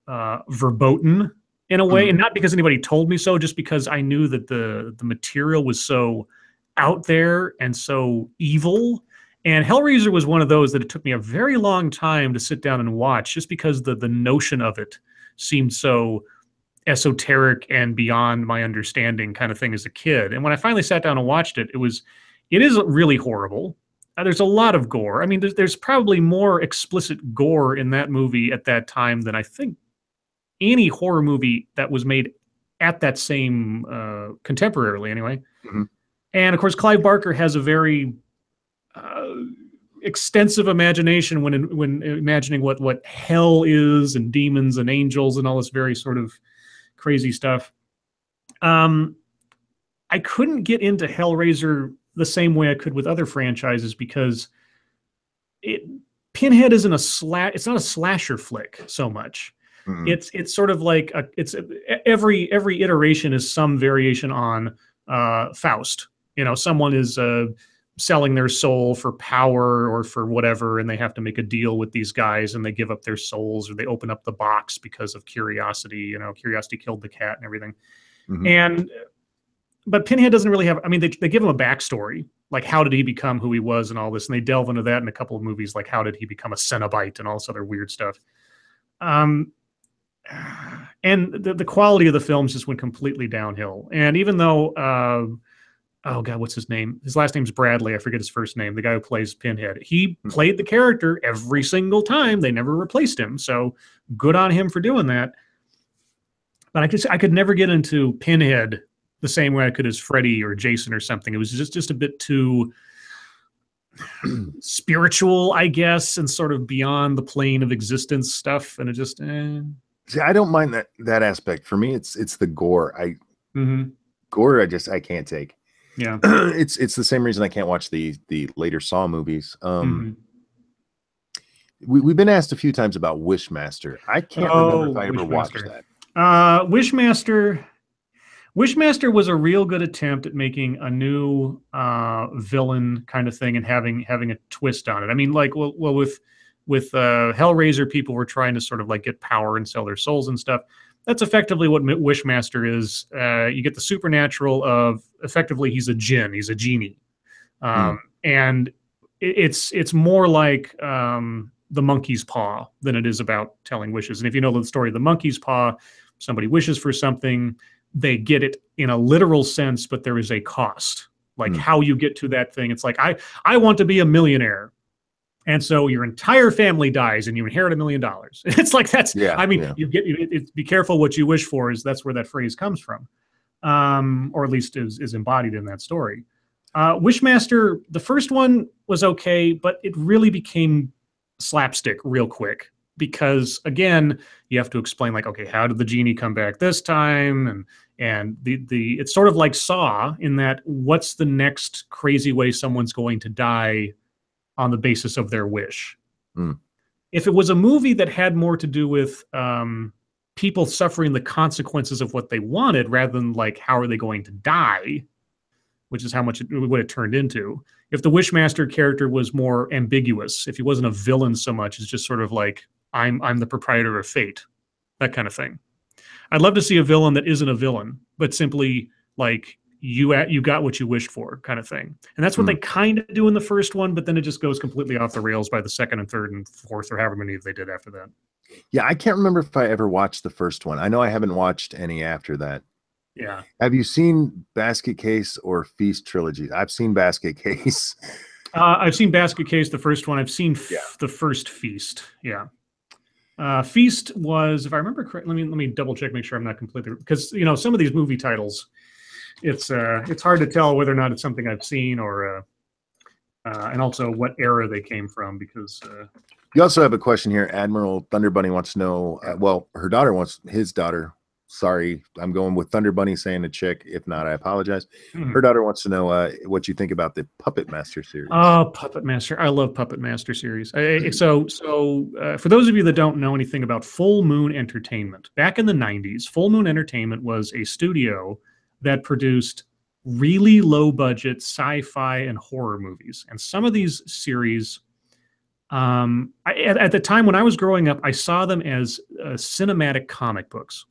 verboten in a way, and not because anybody told me so, just because I knew that the material was so out there and so evil. And Hellraiser was one of those that it took me a very long time to sit down and watch, just because the notion of it seemed so esoteric and beyond my understanding kind of thing as a kid. And when I finally sat down and watched it, it is really horrible. There's a lot of gore. I mean, there's probably more explicit gore in that movie at that time than I think any horror movie that was made at that same contemporarily anyway. And of course, Clive Barker has a very extensive imagination when imagining what hell is, and demons and angels and all this very sort of crazy stuff. I couldn't get into Hellraiser the same way I could with other franchises, because Pinhead isn't it's not a slasher flick so much. It's sort of like every iteration is some variation on Faust. Someone is selling their soul for power or for whatever, and they have to make a deal with these guys, and they give up their souls, or they open up the box because of curiosity. Curiosity killed the cat and everything. But Pinhead doesn't really have, I mean, they give him a backstory, like how did he become who he was and all this, and they delve into that in a couple of movies, like how did he become a Cenobite and all this other weird stuff. And the quality of the films just went completely downhill. And even though, oh God, what's his name? His last name's Bradley. I forget his first name. The guy who plays Pinhead. He played the character every single time. They never replaced him. So good on him for doing that. But I could never get into Pinhead the same way I could as Freddy or Jason or something. It was just a bit too spiritual, I guess, and sort of beyond the plane of existence stuff. And it just, See, I don't mind that aspect. For me, it's the gore. Gore, I can't take. Yeah. It's the same reason I can't watch the later Saw movies. We've been asked a few times about Wishmaster. I can't remember if I ever watched that. Wishmaster was a real good attempt at making a new villain kind of thing and having a twist on it. I mean, like, well, with Hellraiser, people were trying to sort of like get power and sell their souls and stuff. That's effectively what Wishmaster is. You get the supernatural of, effectively, he's a jinn, he's a genie, and it's more like the monkey's paw than it is about telling wishes. And if you know the story of the monkey's paw, somebody wishes for something, they get it in a literal sense, but there is a cost. Like how you get to that thing. It's like, I want to be a millionaire. And so your entire family dies and you inherit $1 million. It's like, that's, I mean, be careful what you wish for, that's where that phrase comes from. Or at least is embodied in that story. Wishmaster, the first one was okay, but it really became slapstick real quick because, again, you have to explain, like, okay, how did the genie come back this time? And it's sort of like Saw in that, what's the next crazy way someone's going to die on the basis of their wish? If it was a movie that had more to do with people suffering the consequences of what they wanted rather than like, how are they going to die, which is what it turned into. If the Wishmaster character was more ambiguous, if he wasn't a villain so much, it's just sort of like, I'm the proprietor of fate, that kind of thing. I'd love to see a villain that isn't a villain, but simply like, you got what you wished for, kind of thing. And that's what they kind of do in the first one, but then it just goes completely off the rails by the second and third and fourth, or however many they did after that. Yeah, I can't remember if I ever watched the first one. I know I haven't watched any after that. Yeah. Have you seen Basket Case or Feast trilogy? I've seen Basket Case. I've seen Basket Case, the first one. I've seen the first Feast. Yeah. Feast was, if I remember correctly, let me double check, make sure I'm not completely, because some of these movie titles, it's hard to tell whether or not it's something I've seen or and also what era they came from, because you also have a question here. Admiral Thunder Bunny wants to know, well, his daughter, sorry, I'm going with Thunder Bunny saying a chick. If not, I apologize. Her daughter wants to know what you think about the Puppet Master series. Oh, Puppet Master. I love Puppet Master series. So for those of you that don't know anything about Full Moon Entertainment, back in the 90s, Full Moon Entertainment was a studio that produced really low budget sci-fi and horror movies. And some of these series, at the time when I was growing up, I saw them as cinematic comic books,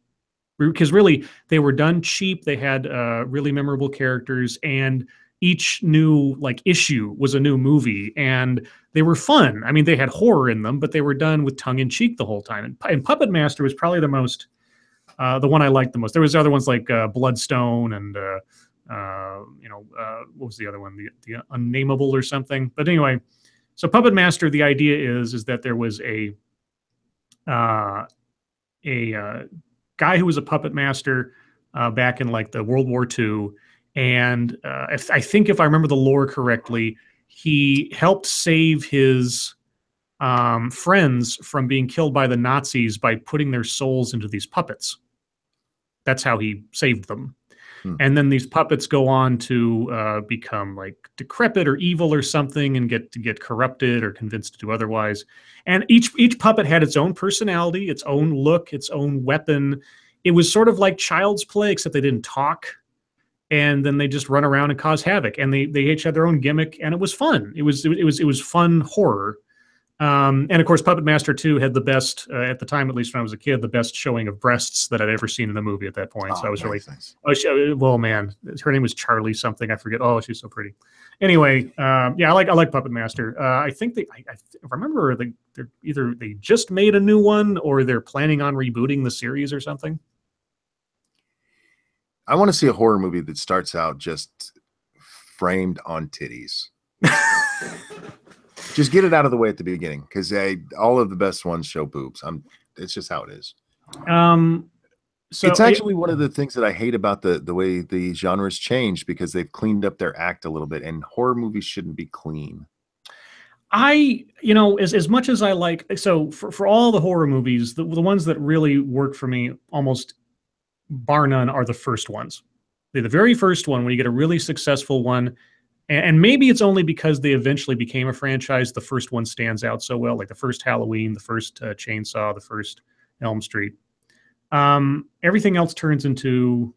because really they were done cheap. They had really memorable characters, and each new issue was a new movie, and they were fun. I mean, they had horror in them, but they were done with tongue in cheek the whole time. And Puppet Master was probably the one I liked the most. There was other ones like Bloodstone and what was the other one? The Unnameable or something. But anyway, so Puppet Master, the idea is that there was a guy who was a puppet master back in the World War II, and I think if I remember the lore correctly, he helped save his friends from being killed by the Nazis by putting their souls into these puppets. That's how he saved them. And then these puppets go on to become decrepit or evil or something, and get corrupted or convinced to do otherwise. And each puppet had its own personality, its own look, its own weapon. It was sort of like Child's Play, except they didn't talk. And then they just run around and cause havoc. And they each had their own gimmick, and it was fun. It was fun horror. And of course, Puppet Master 2 had the best, at the time, at least when I was a kid, the best showing of breasts that I'd ever seen in a movie at that point. So I was nice. Well, man, her name was Charlie something. I forget. Oh, she's so pretty. Anyway, yeah, I like Puppet Master. I think I remember they just made a new one, or they're planning on rebooting the series or something. I want to see a horror movie that starts out just framed on titties. Just get it out of the way at the beginning, because all of the best ones show boobs. It's just how it is. So It's actually one of the things that I hate about the way the genre's changed, because they've cleaned up their act a little bit, and horror movies shouldn't be clean. as much as I like, so for all the horror movies, the ones that really work for me, almost bar none, are the first ones. They're the very first one when you get a really successful one, and maybe it's only because they eventually became a franchise. The first one stands out so well, like the first Halloween, the first Chainsaw, the first Elm Street. Everything else turns into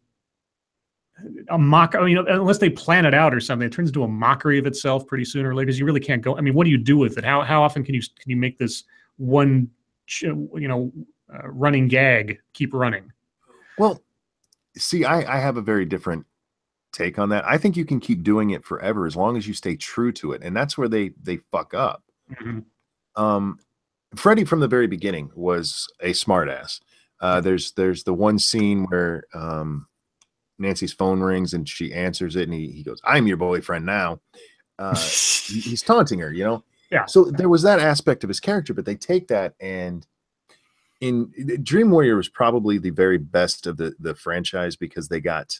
a mock. I mean, unless they plan it out or something, it turns into a mockery of itself pretty soon or later. Because you really can't go. I mean, what do you do with it? How often can you make this one, running gag keep running? Well, see, I have a very different take on that. I think you can keep doing it forever as long as you stay true to it, and that's where they fuck up. Mm-hmm. Freddy from the very beginning was a smartass. There's the one scene where Nancy's phone rings and she answers it, and he goes, "I'm your boyfriend now." He's taunting her, Yeah. So there was that aspect of his character, but they take that, and in Dream Warrior was probably the very best of the franchise, because they got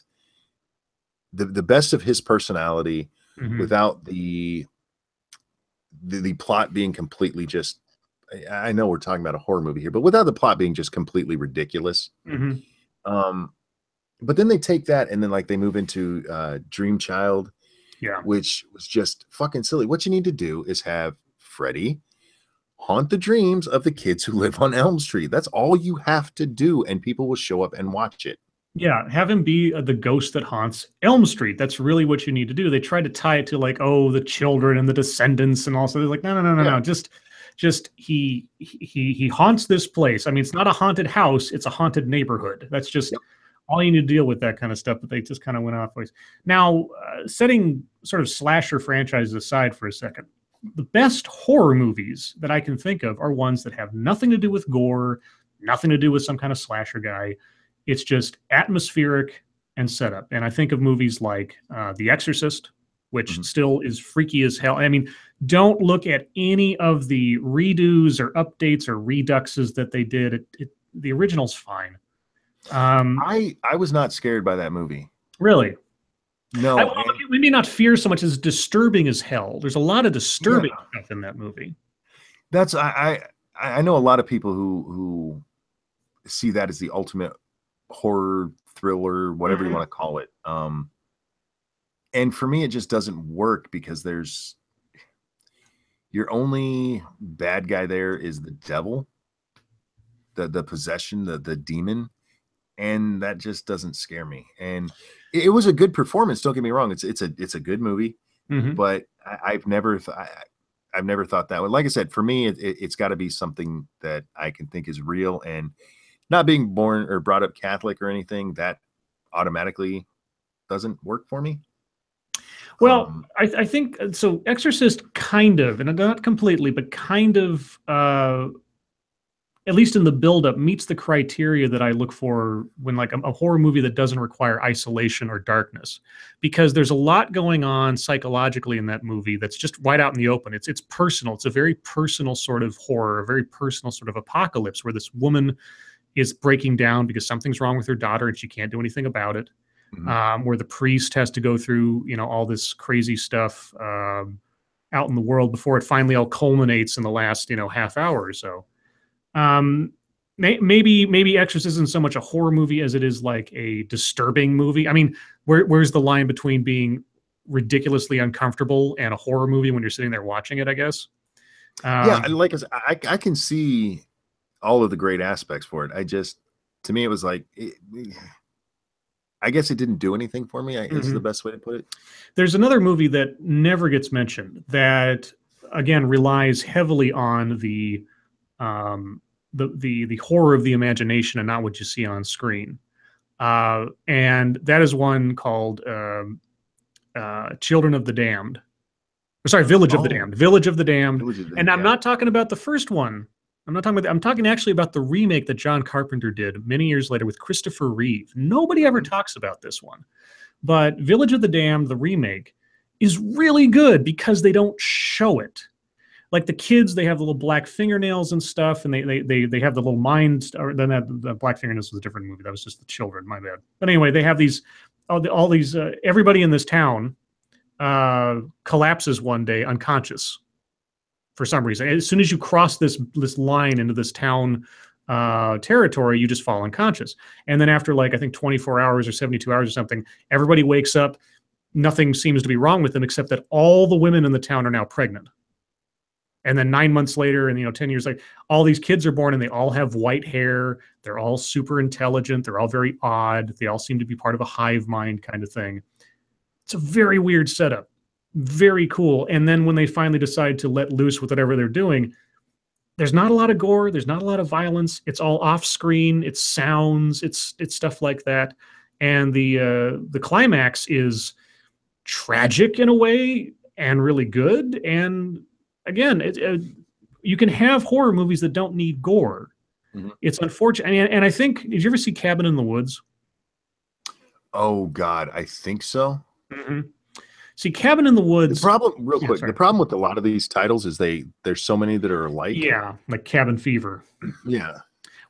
the best of his personality without the plot being completely just. I know we're talking about a horror movie here, but without the plot being just completely ridiculous. But then they take that and then they move into Dream Child, which was just fucking silly. What you need to do is have Freddy haunt the dreams of the kids who live on Elm Street. That's all you have to do, and people will show up and watch it. Yeah, have him be the ghost that haunts Elm Street. That's really what you need to do. They try to tie it to the children and the descendants, and also they're like, no. Just he haunts this place. I mean, it's not a haunted house; it's a haunted neighborhood. That's just all you need to deal with, that kind of stuff. But they just kind of went off ways. Now, setting sort of slasher franchises aside for a second, the best horror movies that I can think of are ones that have nothing to do with gore, nothing to do with some kind of slasher guy. It's just atmospheric and setup. And I think of movies like The Exorcist, which still is freaky as hell. I mean, don't look at any of the redos or updates or reduxes that they did. The original's fine. I was not scared by that movie. Really? No. Maybe not fear so much as disturbing as hell. There's a lot of disturbing stuff in that movie. That's I know a lot of people who see that as the ultimate horror thriller, whatever you want to call it. And for me, it just doesn't work, because your only bad guy there is the devil, the possession, the demon, and that just doesn't scare me. And it was a good performance. Don't get me wrong; it's a good movie, but I've never thought that way. Like I said, for me, it's got to be something that I can think is real, and not being born or brought up Catholic or anything, that automatically doesn't work for me. Well, I think so. Exorcist kind of, and not completely, but kind of, at least in the buildup, meets the criteria that I look for when a horror movie that doesn't require isolation or darkness, because there's a lot going on psychologically in that movie that's just wide out in the open. It's personal. It's a very personal sort of horror, a very personal sort of apocalypse, where this woman is breaking down because something's wrong with her daughter and she can't do anything about it. Where the priest has to go through, all this crazy stuff out in the world before it finally all culminates in the last, half hour or so. Maybe Exorcist isn't so much a horror movie as it is like a disturbing movie. I mean, where's the line between being ridiculously uncomfortable and a horror movie when you're sitting there watching it, I guess? Yeah, like I can see all of the great aspects for it. To me, it was like, I guess it didn't do anything for me. Is the best way to put it. There's another movie that never gets mentioned that, again, relies heavily on the horror of the imagination and not what you see on screen. And that is one called Children of the Damned. Sorry, Village of the Damned. Village of the Damned. And I'm not talking about the first one. I'm talking actually about the remake that John Carpenter did many years later with Christopher Reeve. Nobody ever talks about this one. But Village of the Damned, the remake, is really good because they don't show it. like the kids, they have the little black fingernails and stuff, and they have the little mind. Or then that the black fingernails was a different movie. That was just the children. My bad. But anyway, they have these all these everybody in this town collapses one day unconscious for some reason. As soon as you cross this line into this town territory, you just fall unconscious. And then after like I think 24 hours or 72 hours or something, everybody wakes up. Nothing seems to be wrong with them except that all the women in the town are now pregnant. And then 9 months later, and 10 years later, all these kids are born and they all have white hair. They're all super intelligent. They're all very odd. They all seem to be part of a hive mind kind of thing. It's a very weird setup. Very cool. And then when they finally decide to let loose with whatever they're doing, there's not a lot of gore. There's not a lot of violence. It's all off screen. It's sounds. It's stuff like that. And the climax is tragic in a way and really good. And again, you can have horror movies that don't need gore. Mm-hmm. It's unfortunate. And I think, did you ever see Cabin in the Woods? Oh God, I think so. Mm-hmm. See, Cabin in the Woods. The problem, real quick, the problem with a lot of these titles is there's so many that are alike. Yeah, like Cabin Fever. Yeah.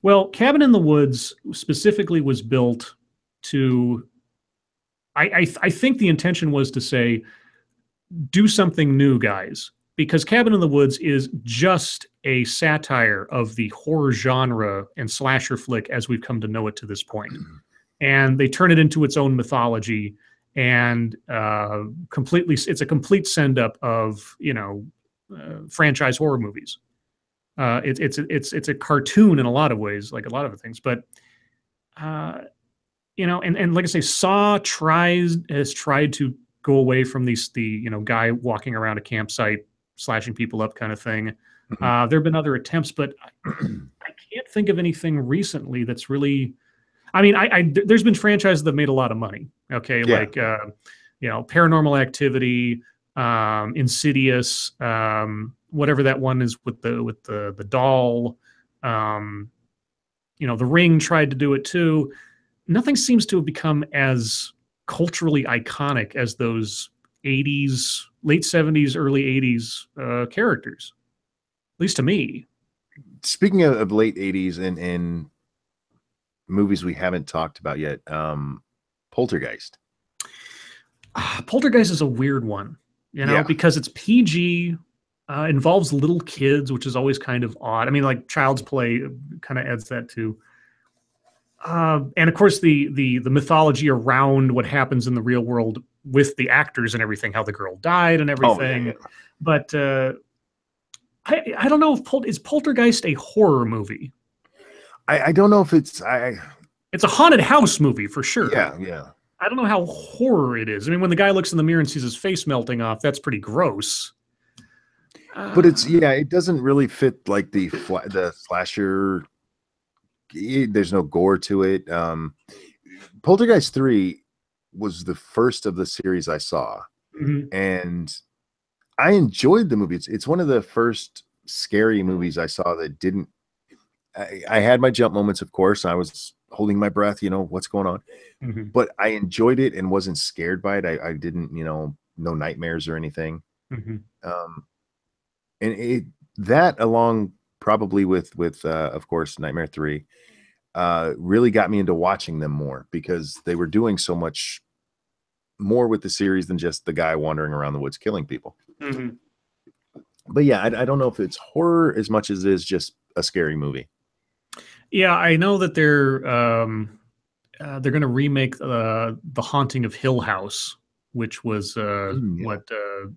Well, Cabin in the Woods specifically was built to. I think the intention was to say, do something new, guys, because Cabin in the Woods is just a satire of the horror genre and slasher flick as we've come to know it to this point. And they turn it into its own mythology. And it's a complete send up of franchise horror movies. It's a cartoon in a lot of ways, like a lot of things. But and like I say, Saw has tried to go away from the guy walking around a campsite slashing people up kind of thing. Mm-hmm. There have been other attempts, but I can't think of anything recently that's really. I mean, there's been franchises that made a lot of money. Okay, yeah. Like Paranormal Activity, Insidious, whatever that one is with the doll. The Ring tried to do it too. Nothing seems to have become as culturally iconic as those 80s, late 70s, early 80s characters. At least to me. Speaking of late 80s and movies we haven't talked about yet, Poltergeist. Poltergeist is a weird one, because it's PG, involves little kids, which is always kind of odd. I mean, like Child's Play kind of adds that too. And of course, the mythology around what happens in the real world with the actors and everything, how the girl died and everything. Oh, yeah. But I don't know if is Poltergeist a horror movie? I don't know if it's a haunted house movie for sure. Yeah. I don't know how horror it is. I mean, when the guy looks in the mirror and sees his face melting off, that's pretty gross. But it doesn't really fit like the slasher. There's no gore to it. Poltergeist 3 was the first of the series I saw, mm-hmm. and I enjoyed the movie. It's one of the first scary movies I saw that didn't. I had my jump moments, of course. I was holding my breath, what's going on, mm-hmm. but I enjoyed it and wasn't scared by it. I didn't, no nightmares or anything. Mm-hmm. And that along probably with of course, Nightmare 3, really got me into watching them more because they were doing so much more with the series than just the guy wandering around the woods killing people. Mm-hmm. But yeah, I don't know if it's horror as much as it is just a scary movie. Yeah, I know that they're going to remake The Haunting of Hill House, which was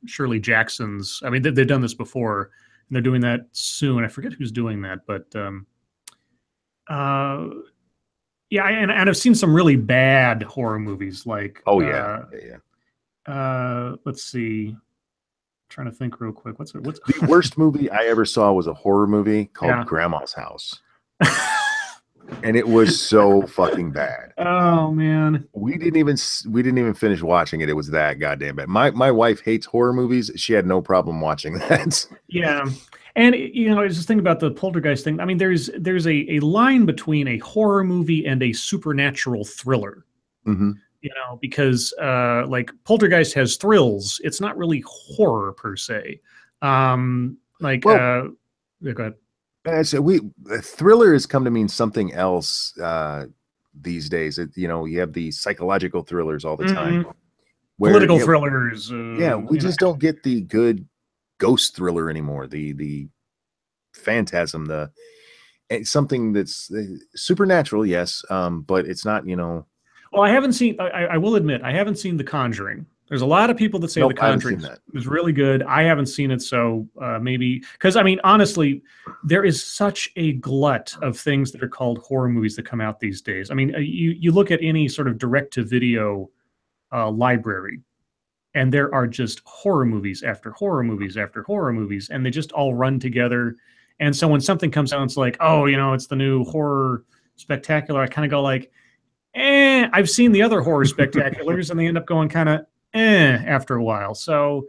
Shirley Jackson's. I mean, they've done this before, and they're doing that soon. I forget who's doing that, but and I've seen some really bad horror movies like. Oh yeah. Let's see. I'm trying to think real quick. What's the worst movie I ever saw was a horror movie called Grandma's House. And it was so fucking bad. Oh man. We didn't even finish watching it. It was that goddamn bad. My wife hates horror movies. She had no problem watching that. Yeah. And I was just thinking about the Poltergeist thing. I mean, there's a line between a horror movie and a supernatural thriller. Mm-hmm. Because like Poltergeist has thrills. It's not really horror per se. Like, Well, yeah, go ahead. so thriller has come to mean something else these days. You have the psychological thrillers all the time. Where Political thrillers. we just don't get the good ghost thriller anymore. The phantasm, something that's supernatural, yes, but it's not. Well, I haven't seen. I will admit, I haven't seen The Conjuring. There's a lot of people that say Nope, The I haven't seen Conjuring that. is really good. I haven't seen it, so maybe because I mean, honestly, there is such a glut of things that are called horror movies that come out these days. I mean, you look at any sort of direct-to-video library, and there are just horror movies after horror movies after horror movies, and they just all run together. And so when something comes out, it's like, oh, it's the new horror spectacular. I kind of go like, I've seen the other horror spectaculars, and they end up going kind of after a while. So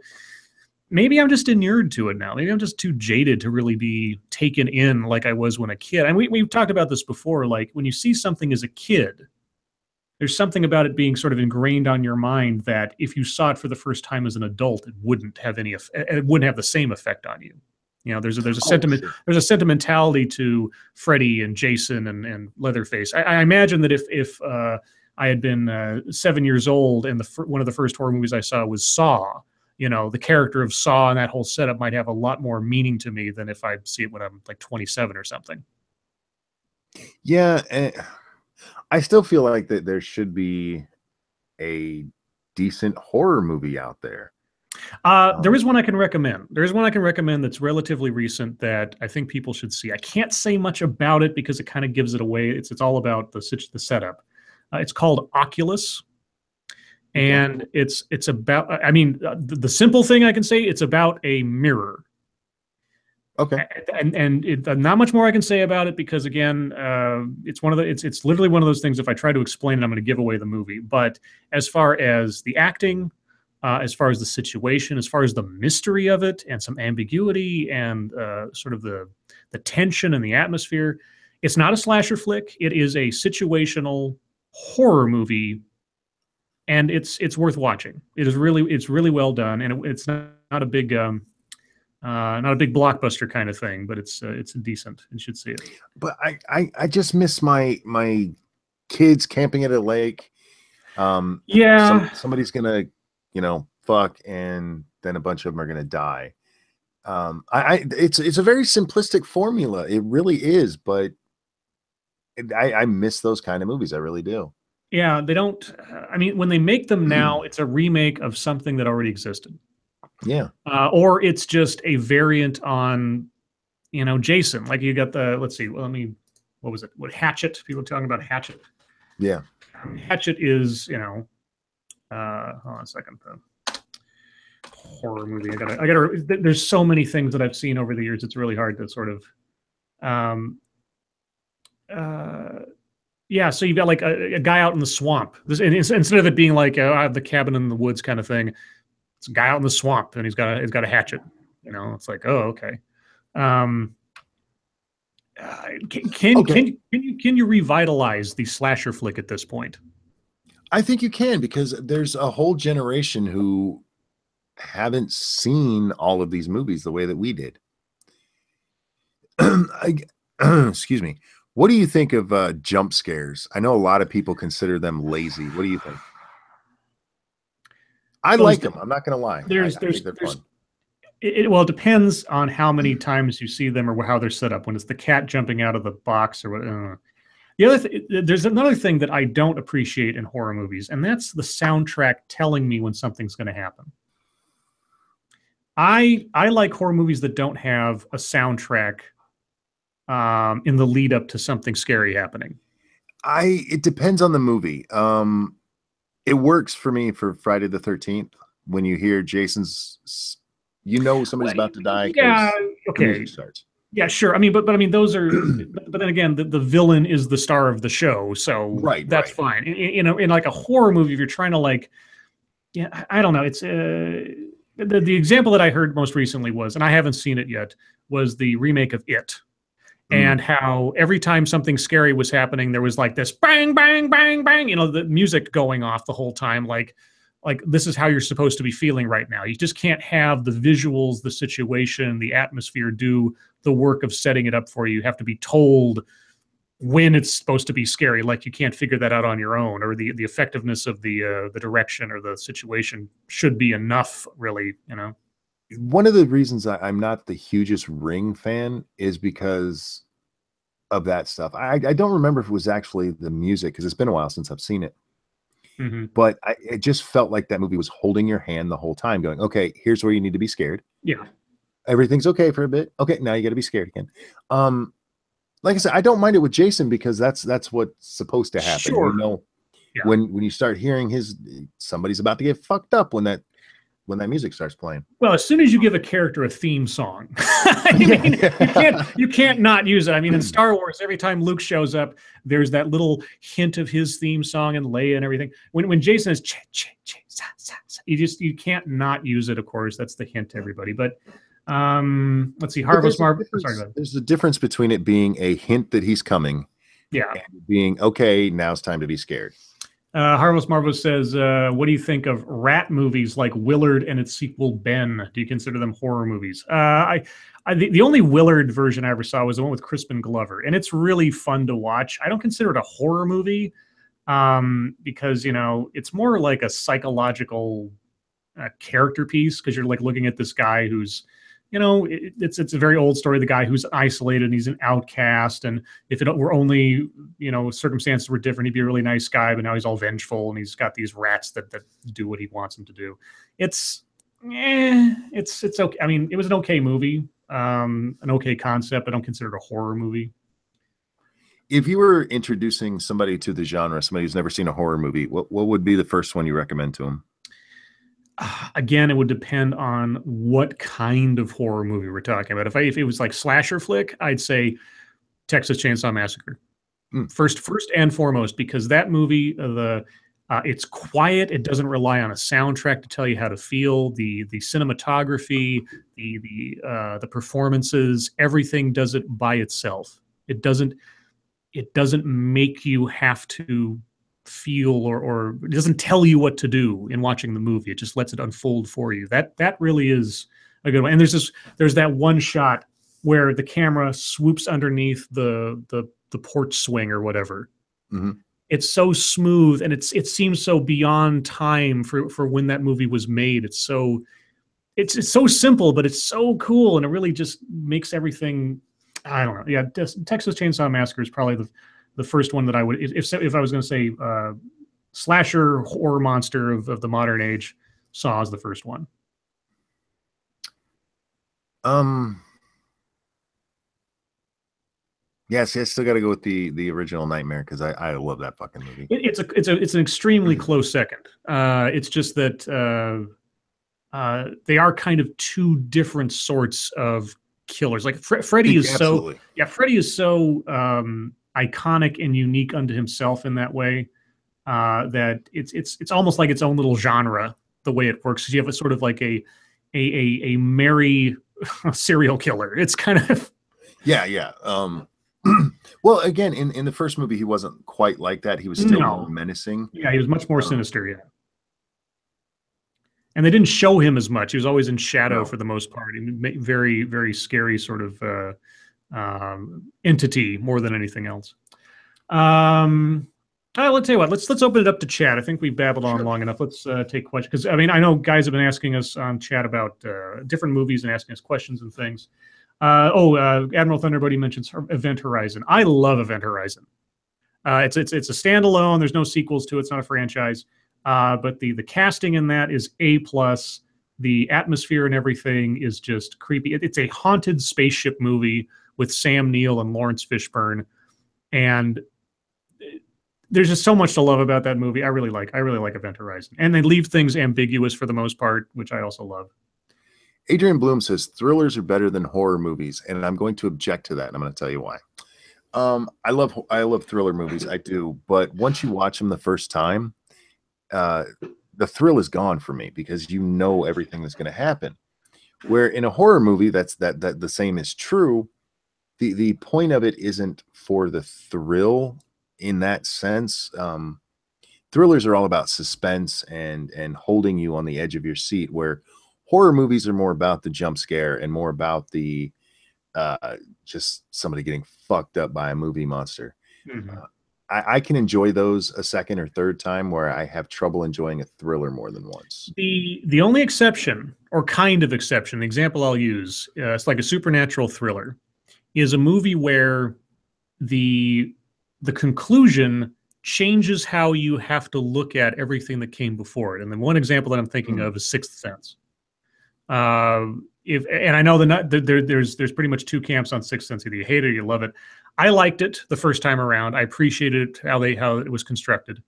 maybe I'm just inured to it now. Maybe I'm just too jaded to really be taken in like I was when a kid. And we've talked about this before. Like when you see something as a kid, there's something about it being sort of ingrained on your mind that if you saw it for the first time as an adult, it wouldn't have the same effect on you. There's a sentiment, sure. there's a sentimentality to Freddy and Jason and Leatherface. I imagine that if I had been 7 years old and one of the first horror movies I saw was Saw, the character of Saw and that whole setup might have a lot more meaning to me than if I see it when I'm like 27 or something. Yeah, I still feel like that there should be a decent horror movie out there. There is one I can recommend. There is one I can recommend that's relatively recent that I think people should see. I can't say much about it because it kind of gives it away. It's all about the setup. It's called Oculus, and it's about. I mean, the simple thing I can say, it's about a mirror. Okay. And not much more I can say about it because again, it's it's literally one of those things. If I try to explain it, I'm going to give away the movie. But as far as the acting, as far as the situation, as far as the mystery of it, and some ambiguity and sort of the tension and the atmosphere, it's not a slasher flick. It is a situational horror movie, and it's worth watching. It's really well done, and it's not a big. Not a big blockbuster kind of thing, but it's decent. You should see it. But I just miss my kids camping at a lake. Yeah, somebody's gonna fuck, and then a bunch of them are gonna die. It's a very simplistic formula. It really is, but I miss those kind of movies. I really do. Yeah, they don't. I mean, when they make them now, it's a remake of something that already existed. Yeah. Or it's just a variant on, Jason. Like you got let's see. Well, what was it? What Hatchet? People talking about Hatchet. Yeah. Hatchet is, hold on a second. Horror movie. I gotta. There's so many things that I've seen over the years. It's really hard to sort of. Yeah, so you've got like a guy out in the swamp. Instead of it being like the cabin in the woods kind of thing. It's a guy out in the swamp and he's got a hatchet. It's like, oh, okay. Can you revitalize the slasher flick at this point? I think you can, because there's a whole generation who haven't seen all of these movies the way that we did. Excuse me. What do you think of jump scares? I know a lot of people consider them lazy. What do you think? I like them. I'm not going to lie. I think they're fun. Well, it depends on how many times you see them or how they're set up. When it's the cat jumping out of the box or what. There's another thing that I don't appreciate in horror movies, and that's the soundtrack telling me when something's going to happen. I like horror movies that don't have a soundtrack in the lead up to something scary happening. It depends on the movie. It works for me for Friday the 13th when you hear Jason's, somebody's about to die. Yeah, okay. Starts. Yeah, sure. I mean, but I mean, those are. But then again, the villain is the star of the show, so that's fine. In like a horror movie, if you're trying to I don't know. It's the example that I heard most recently was, and I haven't seen it yet, was the remake of It. And how every time something scary was happening, there was like this bang, bang, bang, bang, the music going off the whole time, like like this is how you're supposed to be feeling right now. You just can't have the visuals, the situation, the atmosphere do the work of setting it up for you. You have to be told when it's supposed to be scary. Like you can't figure that out on your own, or the effectiveness of the direction or the situation should be enough, really, you know. One of the reasons I'm not the hugest Ring fan is because of that stuff. I don't remember if it was actually the music, because it's been a while since I've seen it. Mm-hmm. But it just felt like that movie was holding your hand the whole time, going, okay, here's where you need to be scared. Yeah. Everything's okay for a bit. Okay, now you got to be scared again. Like I said, I don't mind it with Jason because that's what's supposed to happen. Sure. You know, Yeah. when you start hearing somebody's about to get fucked up when that music starts playing. Well, as soon as you give a character a theme song, I mean, you can't not use it. I mean, in Star Wars, every time Luke shows up, there's that little hint of his theme song, and Leia and everything. When Jason is you can't not use it. Of course, that's the hint to everybody. But let's see, Harvest Marvel. There's a difference between it being a hint that he's coming, and being okay. Now it's time to be scared. Harvest Marvel says, what do you think of rat movies like Willard and its sequel, Ben? Do you consider them horror movies? The only Willard version I ever saw was the one with Crispin Glover, and it's really fun to watch. I don't consider it a horror movie because, you know, it's more like a psychological character piece, because you're like looking at this guy who's, you know, it's a very old story. The guy who's isolated and he's an outcast. And if it were only, you know, circumstances were different, he'd be a really nice guy, but now he's all vengeful and he's got these rats that do what he wants them to do. It's okay. I mean, it was an okay movie, an okay concept. I don't consider it a horror movie. If you were introducing somebody to the genre, somebody who's never seen a horror movie, what would be the first one you recommend to them? Again, it would depend on what kind of horror movie we're talking about. If it was like slasher flick, I'd say Texas Chainsaw Massacre. First and foremost, because that movie, it's quiet. It doesn't rely on a soundtrack to tell you how to feel. The cinematography, the performances, everything does it by itself. It doesn't make you have to feel or it doesn't tell you what to do in watching the movie. It just lets it unfold for you. That really is a good one. And there's that one shot where the camera swoops underneath the porch swing or whatever. Mm-hmm. It's so smooth, and it seems so beyond time for when that movie was made. It's so simple, but it's so cool, and it really just makes everything. I don't know. Yeah, Texas Chainsaw Massacre is probably the first one that I would, if I was going to say slasher horror monster of the modern age, Saw is the first one. Yes, I still got to go with the original Nightmare, because I love that fucking movie. It's an extremely close second. It's just that they are kind of two different sorts of killers. Like Freddy is Absolutely. Freddy is so iconic and unique unto himself in that way that it's almost like its own little genre, the way it works. You have a sort of like a merry serial killer. It's kind of yeah. Well, again, in the first movie, he wasn't quite like that. He was still more menacing. Yeah, he was much more sinister. Yeah. And they didn't show him as much. He was always in shadow for the most part. Very, very scary sort of entity more than anything else. Let's tell you what. Let's open it up to chat. I think we've babbled on long enough. Let's take questions, because I mean, I know guys have been asking us on chat about different movies and asking us questions and things. Admiral Thunderbuddy mentions Event Horizon. I love Event Horizon. It's a standalone. There's no sequels to it. It's not a franchise. But the casting in that is A+. The atmosphere and everything is just creepy. It's a haunted spaceship movie with Sam Neill and Lawrence Fishburne, and there's just so much to love about that movie. I really like Event Horizon, and they leave things ambiguous for the most part, which I also love. Adrian Bloom says thrillers are better than horror movies, and I'm going to object to that, and I'm going to tell you why. I love thriller movies, I do, but once you watch them the first time, the thrill is gone for me, because you know everything that's going to happen. Where in a horror movie, that the same is true. The point of it isn't for the thrill in that sense. thrillers are all about suspense and holding you on the edge of your seat, where horror movies are more about the jump scare and more about the just somebody getting fucked up by a movie monster. Mhm. I can enjoy those a second or third time, where I have trouble enjoying a thriller more than once. The only exception, or kind of exception, the example I'll use, it's like a supernatural thriller, is a movie where the conclusion changes how you have to look at everything that came before it. And the one example that I'm thinking of is Sixth Sense. And I know there's pretty much two camps on Sixth Sense. Either you hate it or you love it. I liked it the first time around. I appreciated how it was constructed.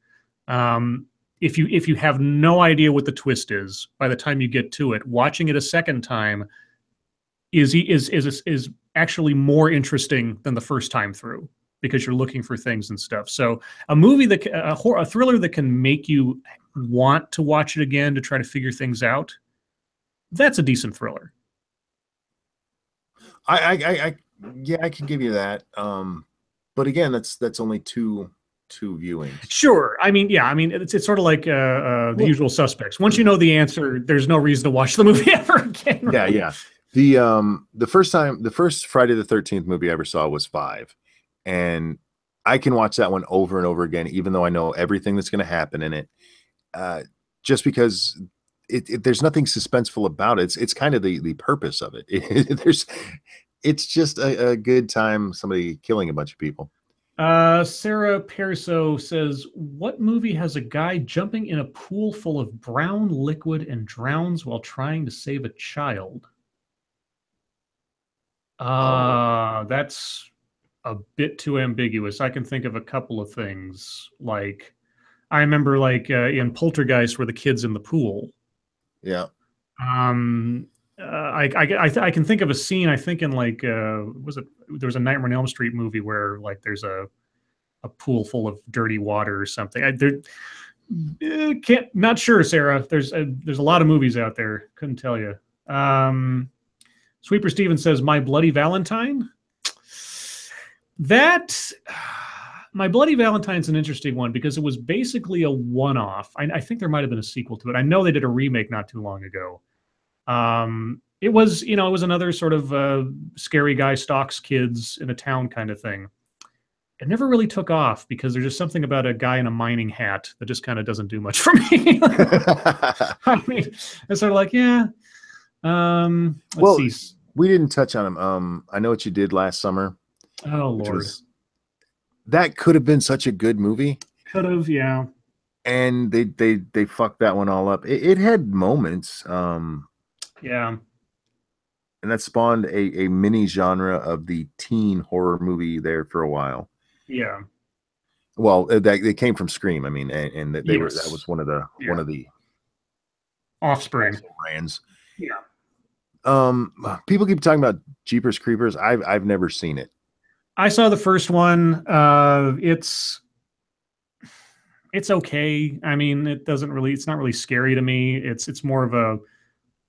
If you have no idea what the twist is by the time you get to it, watching it a second time is actually more interesting than the first time through, because you're looking for things and stuff. So a movie a thriller that can make you want to watch it again to try to figure things out, that's a decent thriller. Yeah, I can give you that. But again, that's only two viewings. Sure. I mean, yeah. I mean, it's sort of like The Usual Suspects. Once you know the answer, there's no reason to watch the movie ever again. Right? Yeah, yeah. The first Friday the 13th movie I ever saw was 5, and I can watch that one over and over again, even though I know everything that's going to happen in it. Just because there's nothing suspenseful about it. It's kind of the purpose of it. It's just a good time, somebody killing a bunch of people. Sarah Perso says, what movie has a guy jumping in a pool full of brown liquid and drowns while trying to save a child? That's a bit too ambiguous. I can think of a couple of things. Like, I remember in Poltergeist where the kid's in the pool. Yeah. I can think of a scene. I think in there was a Nightmare on Elm Street movie where there's a pool full of dirty water or something. Not sure, Sarah. There's a lot of movies out there. Couldn't tell you. Sweeper Steven says, My Bloody Valentine. My Bloody Valentine's an interesting one because it was basically a one-off. I think there might have been a sequel to it. I know they did a remake not too long ago. It was another sort of scary guy stalks kids in a town kind of thing. It never really took off because there's just something about a guy in a mining hat that just kind of doesn't do much for me. I mean, it's sort of like, yeah. Let's see. We didn't touch on him. I Know What You Did Last Summer. Oh, Lord. That could have been such a good movie. Could have, yeah. And they fucked that one all up. It had moments. Yeah. And that spawned a mini genre of the teen horror movie there for a while. Yeah. Well, they came from Scream. I mean, and that was one of the offspring brands. Yeah. People keep talking about Jeepers Creepers. I've never seen it. I saw the first one. It's okay. I mean, it's not really scary to me. It's more of a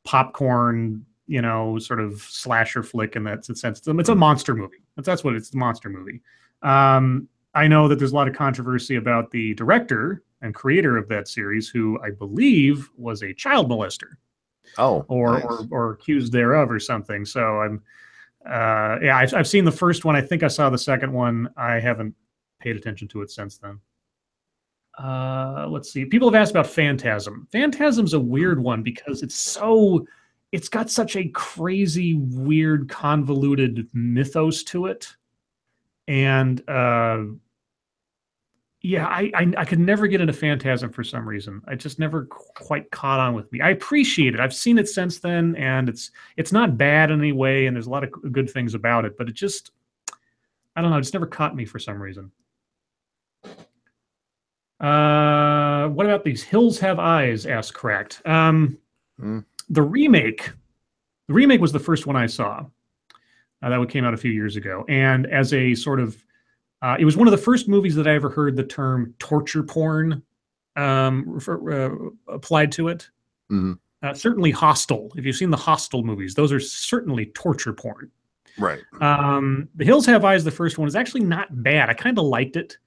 popcorn, sort of slasher flick in that sense. It's a monster movie. That's what it's, a monster movie. I know that there's a lot of controversy about the director and creator of that series, who I believe was a child molester. Oh, or nice. or accused thereof or something. So I've seen the first one. I think I saw the second one. I haven't paid attention to it since then. Let's see. People have asked about Phantasm. Phantasm's a weird one because it's got such a crazy, weird, convoluted mythos to it. And I could never get into Phantasm for some reason. I just never quite caught on with me. I appreciate it. I've seen it since then, and it's not bad in any way, and there's a lot of good things about it, but it just, I don't know, it just never caught me for some reason. What about These Hills Have Eyes? Asked Cracked. The remake was the first one I saw. That came out a few years ago, and as a sort of it was one of the first movies that I ever heard the term torture porn applied to it. Mm-hmm. Certainly Hostel. If you've seen the Hostel movies, those are certainly torture porn. Right. The Hills Have Eyes, the first one, is actually not bad. I kind of liked it.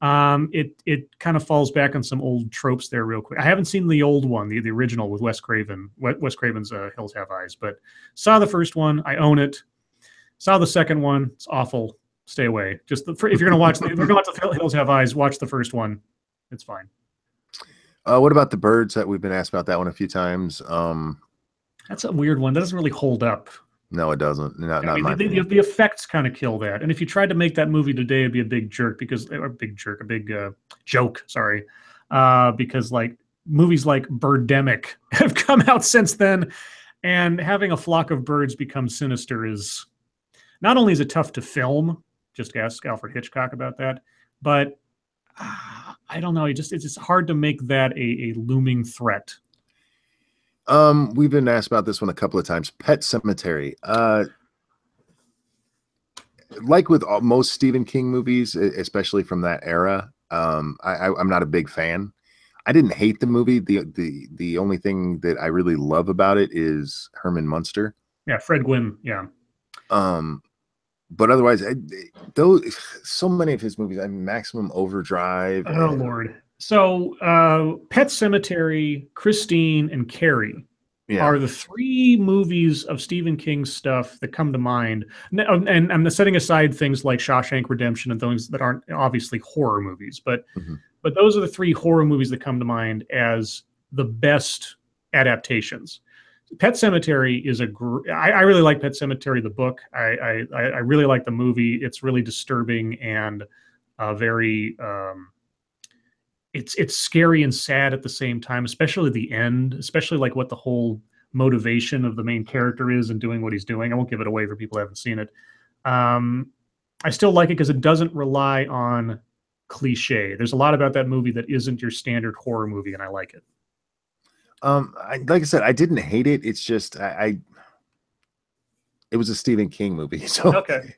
It kind of falls back on some old tropes there real quick. I haven't seen the old one, the original with Wes Craven, Wes Craven's Hills Have Eyes, but saw the first one. I own it. Saw the second one. It's awful. Stay away. Just if you're gonna watch, if you're gonna watch the Hills Have Eyes, watch the first one. It's fine. What about The Birds? That we've been asked about that one a few times. That's a weird one. That doesn't really hold up. No, it doesn't. Not I mean, my the effects kind of kill that. And if you tried to make that movie today, it'd be a big jerk a big joke. Sorry, because like movies like Birdemic have come out since then, and having a flock of birds become sinister is not only is it tough to film. Just ask Alfred Hitchcock about that, but I don't know. It's just hard to make that a looming threat. We've been asked about this one a couple of times. Pet Sematary. Like with most Stephen King movies, especially from that era, I'm not a big fan. I didn't hate the movie. The only thing that I really love about it is Herman Munster. Yeah, Fred Gwynne. Yeah. But otherwise, so many of his movies, Maximum Overdrive. Oh Lord. So, Pet Sematary, Christine, and Carrie are the three movies of Stephen King's stuff that come to mind. And I'm setting aside things like Shawshank Redemption and things that aren't obviously horror movies, but those are the three horror movies that come to mind as the best adaptations. Pet Sematary is I really like Pet Sematary, the book. I really like the movie. It's really disturbing and very. It's scary and sad at the same time, especially the end, especially like what the whole motivation of the main character is and doing what he's doing. I won't give it away for people who haven't seen it. I still like it because it doesn't rely on cliche. There's a lot about that movie that isn't your standard horror movie, and I like it. Like I said, I didn't hate it. It's just it was a Stephen King movie, so okay.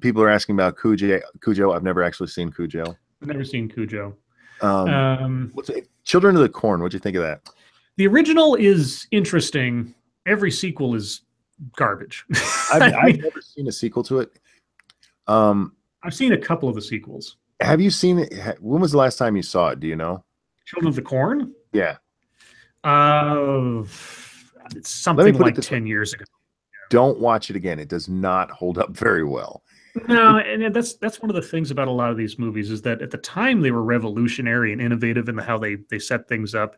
People are asking about Cujo. I've never actually seen Cujo. I've never seen Cujo. Children of the Corn. What'd you think of that? The original is interesting. Every sequel is garbage. I've never seen a sequel to it. I've seen a couple of the sequels. Have you seen it? When was the last time you saw it? Do you know? Children of the Corn? Yeah. It's something like 10 years ago. Don't watch it again. It does not hold up very well. No, and that's one of the things about a lot of these movies is that at the time they were revolutionary and innovative in how they set things up,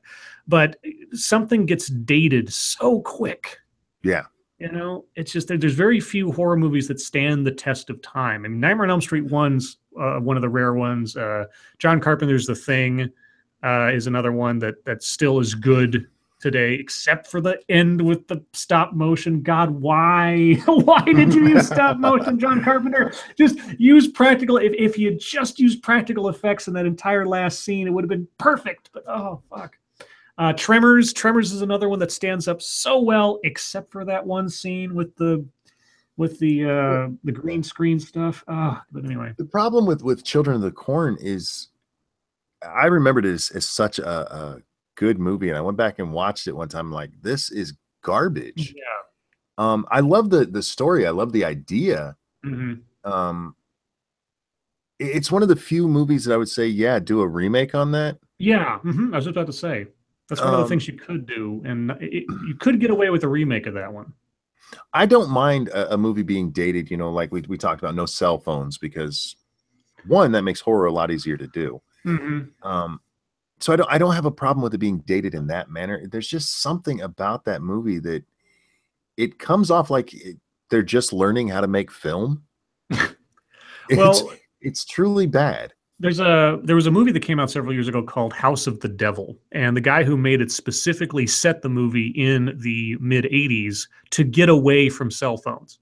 but something gets dated so quick. Yeah. You know, it's just there's very few horror movies that stand the test of time. I mean, Nightmare on Elm Street 1's one of the rare ones. John Carpenter's The Thing is another one that still is good today, except for the end with the stop motion. God, why? Why did you use stop motion, John Carpenter? Just use practical. If you just used practical effects in that entire last scene, it would have been perfect. But oh fuck. Tremors is another one that stands up so well, except for that one scene with the green screen stuff. But anyway, the problem with Children of the Corn is I remembered it as such a good movie, and I went back and watched it one time. I'm like, this is garbage. Yeah. I love the story. I love the idea. It's one of the few movies that I would say, yeah, do a remake on that. Yeah. I was about to say that's one of the things you could do, and you could get away with a remake of that one. I don't mind a movie being dated, you know, like we talked about, no cell phones, because one, that makes horror a lot easier to do. So I don't have a problem with it being dated in that manner. There's just something about that movie that it comes off like they're just learning how to make film. It's truly bad. There was a movie that came out several years ago called House of the Devil, and the guy who made it specifically set the movie in the mid 80s to get away from cell phones,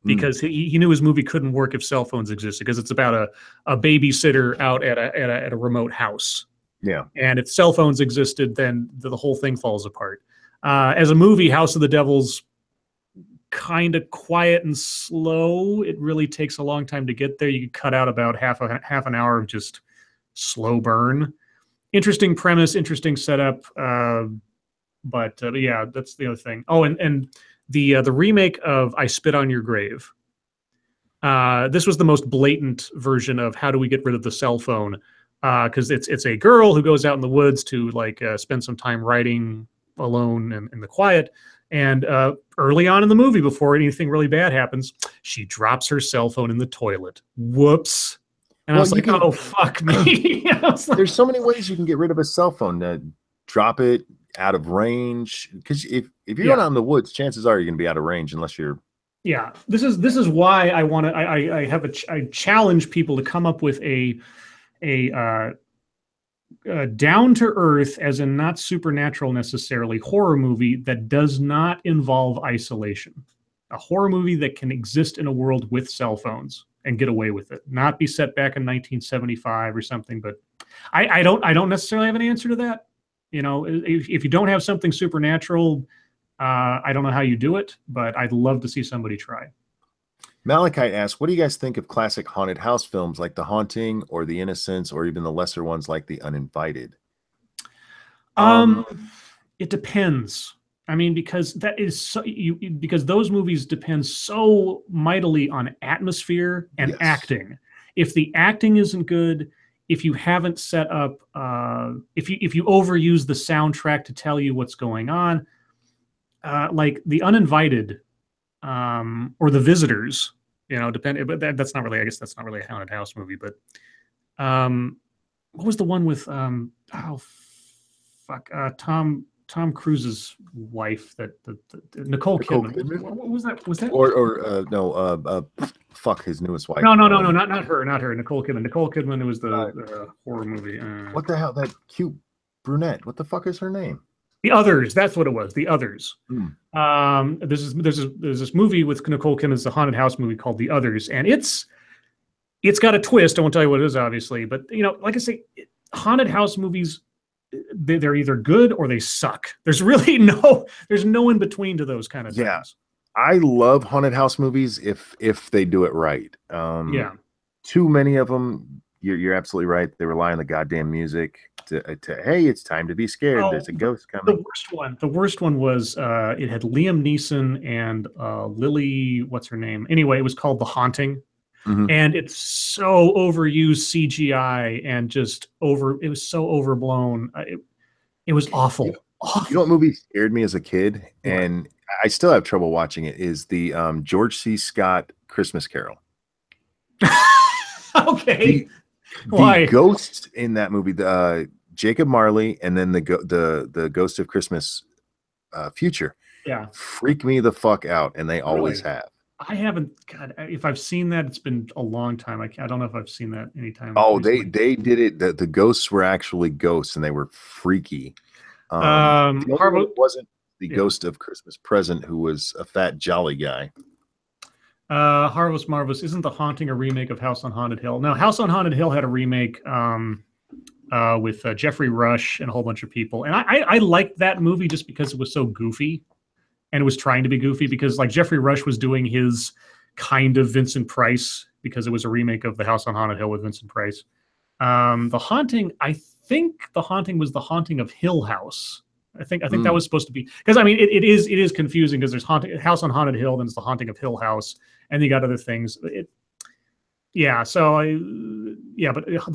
because he knew his movie couldn't work if cell phones existed, because it's about a babysitter out at a remote house. Yeah. And if cell phones existed, then the whole thing falls apart. As a movie, House of the Devil's kind of quiet and slow. It really takes a long time to get there. You could cut out about half an hour of just slow burn. Interesting premise, interesting setup. But yeah, that's the other thing. Oh, and the remake of I Spit on Your Grave. This was the most blatant version of how do we get rid of the cell phone, because it's a girl who goes out in the woods to like spend some time writing alone and in the quiet. And early on in the movie, before anything really bad happens, she drops her cell phone in the toilet. Whoops. And I was like, oh, fuck me. Like, there's so many ways you can get rid of a cell phone. Drop it out of range. Because if you're going out in the woods, chances are you're going to be out of range unless you're... Yeah, this is why I want to. I challenge people to come up with a down to earth, as in not supernatural necessarily, horror movie that does not involve isolation. A horror movie that can exist in a world with cell phones and get away with it, not be set back in 1975 or something. But I don't necessarily have an answer to that. You know, if you don't have something supernatural. I don't know how you do it, but I'd love to see somebody try. Malachite asks, what do you guys think of classic haunted house films like The Haunting or The Innocents, or even the lesser ones like The Uninvited? It depends. I mean, because that is so, because those movies depend so mightily on atmosphere and acting. If the acting isn't good, if you haven't set up, if you overuse the soundtrack to tell you what's going on. Like The Uninvited or The Visitors, you know, but that's not really, I guess that's not really a haunted house movie, but what was the one with Tom Cruise's wife, that Nicole Kidman. What was that? Was that fuck, his newest wife? No, not her, Nicole Kidman. Nicole Kidman, it was the horror movie. What the hell? That cute brunette. What the fuck is her name? The Others, that's what it was. The Others. There's this movie with Nicole Kidman. It's a haunted house movie called The Others, and it's got a twist. I won't tell you what it is, obviously, but you know, like I say, haunted house movies, they're either good or they suck. There's really no in between to those kind of things. Yeah, I love haunted house movies if they do it right. Too many of them. You're absolutely right. They rely on the goddamn music. Hey, it's time to be scared. There's a ghost coming. The worst one was it had Liam Neeson and Lily, what's her name? Anyway, it was called The Haunting, and it's so overused CGI and just it was so overblown. It was awful. You know what movie scared me as a kid, and I still have trouble watching it, is the George C. Scott Christmas Carol. Okay. The ghosts in that movie, Jacob Marley, and then the Ghost of Christmas Future, freak me the fuck out, and they always have. I haven't. God, if I've seen that, it's been a long time. I don't know if I've seen that anytime. Oh, they did it. The ghosts were actually ghosts, and they were freaky. It wasn't the Ghost of Christmas Present, who was a fat jolly guy. Harvest Marvelous, isn't The Haunting a remake of House on Haunted Hill? No, House on Haunted Hill had a remake with Jeffrey Rush and a whole bunch of people, and I liked that movie just because it was so goofy, and it was trying to be goofy, because like Jeffrey Rush was doing his kind of Vincent Price, because it was a remake of The House on Haunted Hill with Vincent Price. The Haunting, I think The Haunting was The Haunting of Hill House. I think that was supposed to be, because I mean it is confusing, because there's House on Haunted Hill, then it's The Haunting of Hill House, and you got other things. But The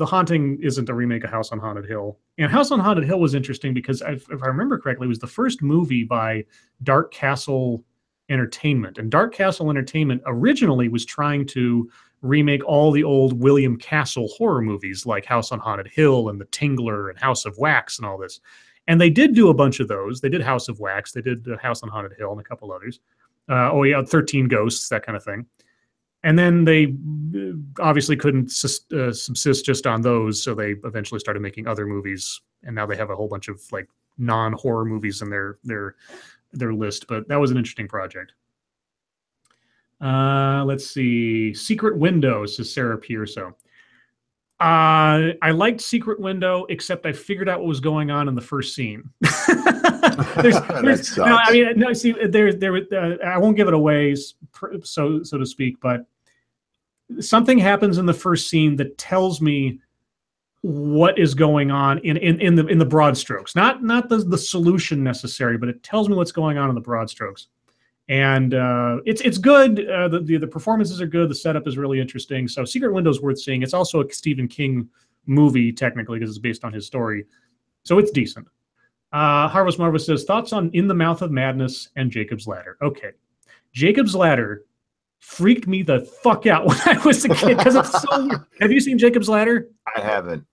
Haunting isn't a remake of House on Haunted Hill. And House on Haunted Hill was interesting because if I remember correctly, it was the first movie by Dark Castle Entertainment, and Dark Castle Entertainment originally was trying to remake all the old William Castle horror movies like House on Haunted Hill and The Tingler and House of Wax and all this. And they did do a bunch of those. They did House of Wax. They did House on Haunted Hill and a couple others. 13 Ghosts, that kind of thing. And then they obviously couldn't subsist just on those, so they eventually started making other movies. And now they have a whole bunch of like non-horror movies in their list. But that was an interesting project. Let's see. Secret Window, says Sarah Pierso. I liked Secret Window, except I figured out what was going on in the first scene. I won't give it away, so to speak, but something happens in the first scene that tells me what is going on in the broad strokes, not the solution necessary, but it tells me what's going on in the broad strokes. And it's good. The performances are good. The setup is really interesting. So Secret Window is worth seeing. It's also a Stephen King movie technically because it's based on his story, so it's decent. Harvest Marva says thoughts on In the Mouth of Madness and Jacob's Ladder. Okay, Jacob's Ladder freaked me the fuck out when I was a kid because it's so weird. Have you seen Jacob's Ladder? I haven't.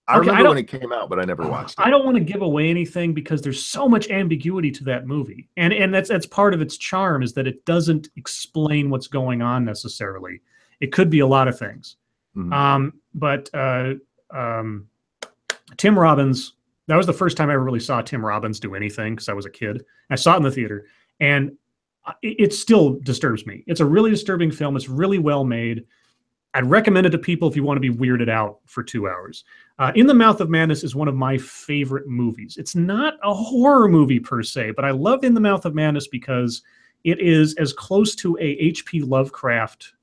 I remember when it came out, but I never watched it. I don't want to give away anything because there's so much ambiguity to that movie, and that's part of its charm is that it doesn't explain what's going on necessarily. It could be a lot of things. But Tim Robbins, that was the first time I ever really saw Tim Robbins do anything because I was a kid. I saw it in the theater, and it still disturbs me. It's a really disturbing film. It's really well made. I'd recommend it to people if you want to be weirded out for 2 hours. In the Mouth of Madness is one of my favorite movies. It's not a horror movie per se, but I love In the Mouth of Madness because it is as close to a H.P. Lovecraft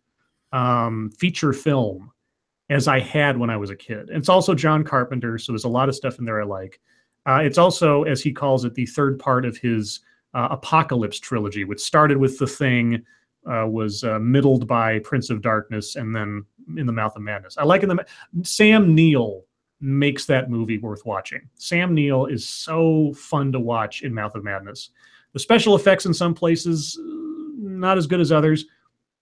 feature film as I had when I was a kid. It's also John Carpenter, so there's a lot of stuff in there I like. It's also, as he calls it, the third part of his Apocalypse trilogy, which started with The Thing, was middled by Prince of Darkness, and then In the Mouth of Madness. I like Sam Neill makes that movie worth watching. Sam Neill is so fun to watch in Mouth of Madness. The special effects in some places, not as good as others,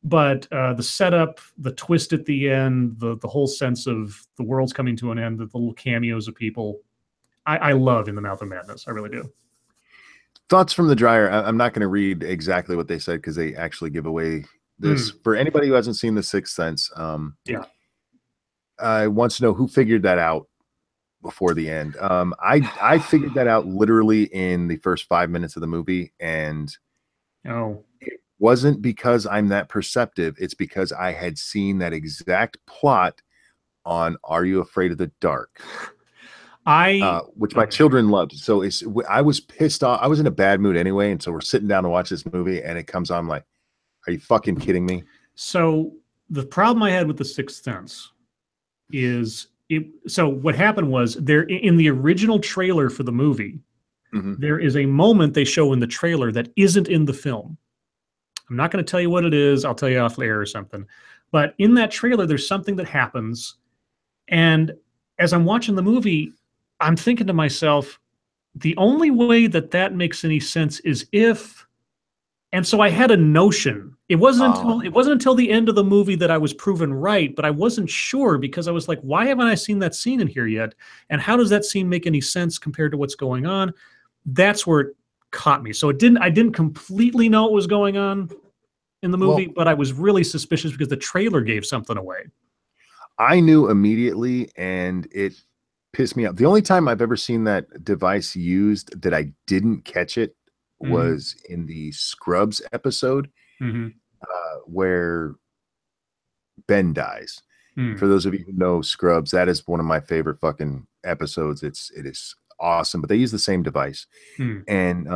but the setup, the twist at the end, the whole sense of the world's coming to an end, the little cameos of people, I love In the Mouth of Madness. I really do. Thoughts from the dryer. I'm not going to read exactly what they said because they actually give away this. For anybody who hasn't seen The Sixth Sense, I want to know who figured that out before the end. I figured that out literally in the first 5 minutes of the movie, and it wasn't because I'm that perceptive. It's because I had seen that exact plot on Are You Afraid of the Dark? Which my children loved. So I was pissed off. I was in a bad mood anyway, and so we're sitting down to watch this movie, and it comes on. I'm like, are you fucking kidding me? So the problem I had with The Sixth Sense is so what happened was there in the original trailer for the movie, there is a moment they show in the trailer that isn't in the film. I'm not going to tell you what it is. I'll tell you off the air or something. But in that trailer, there's something that happens, and as I'm watching the movie, I'm thinking to myself, the only way that makes any sense is if, and so I had a notion. It wasn't until the end of the movie that I was proven right, but I wasn't sure because I was like, why haven't I seen that scene in here yet? And how does that scene make any sense compared to what's going on? That's where it caught me. So I didn't completely know what was going on in the movie, but I was really suspicious because the trailer gave something away. I knew immediately, and it pissed me off. The only time I've ever seen that device used that I didn't catch it was in the Scrubs episode where Ben dies. For those of you who know Scrubs, that is one of my favorite fucking episodes. It is awesome, but they use the same device. And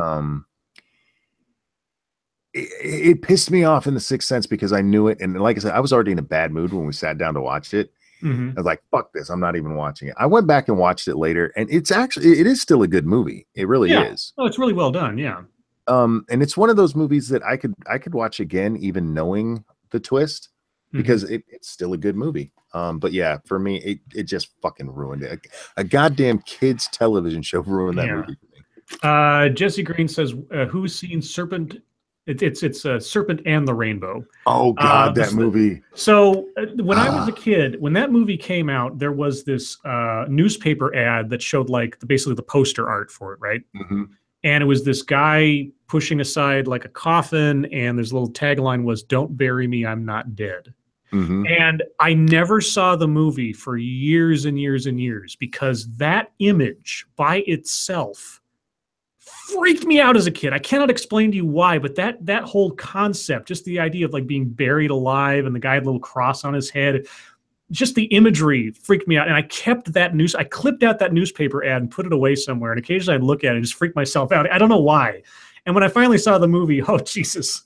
it pissed me off in The Sixth Sense because I knew it. And like I said, I was already in a bad mood when we sat down to watch it. I was like, fuck this. I'm not even watching it. I went back and watched it later, and it is still a good movie. It really is. Oh, it's really well done. Yeah. And it's one of those movies that I could watch again, even knowing the twist, because it's still a good movie. But yeah, for me, it just fucking ruined it. A goddamn kids television show ruined that movie for me. Jesse Green says, who's seen Serpent? It's Serpent and the Rainbow. Oh God, that movie. So when I was a kid, when that movie came out, there was this newspaper ad that showed like basically the poster art for it, right? And it was this guy pushing aside like a coffin, and there's a little tagline was, "Don't bury me, I'm not dead." And I never saw the movie for years and years and years because that image by itself freaked me out as a kid. I cannot explain to you why, but that whole concept, just the idea of like being buried alive and the guy had a little cross on his head, just the imagery freaked me out. And I clipped out that newspaper ad and put it away somewhere. And occasionally I'd look at it and just freak myself out. I don't know why. And when I finally saw the movie, oh Jesus.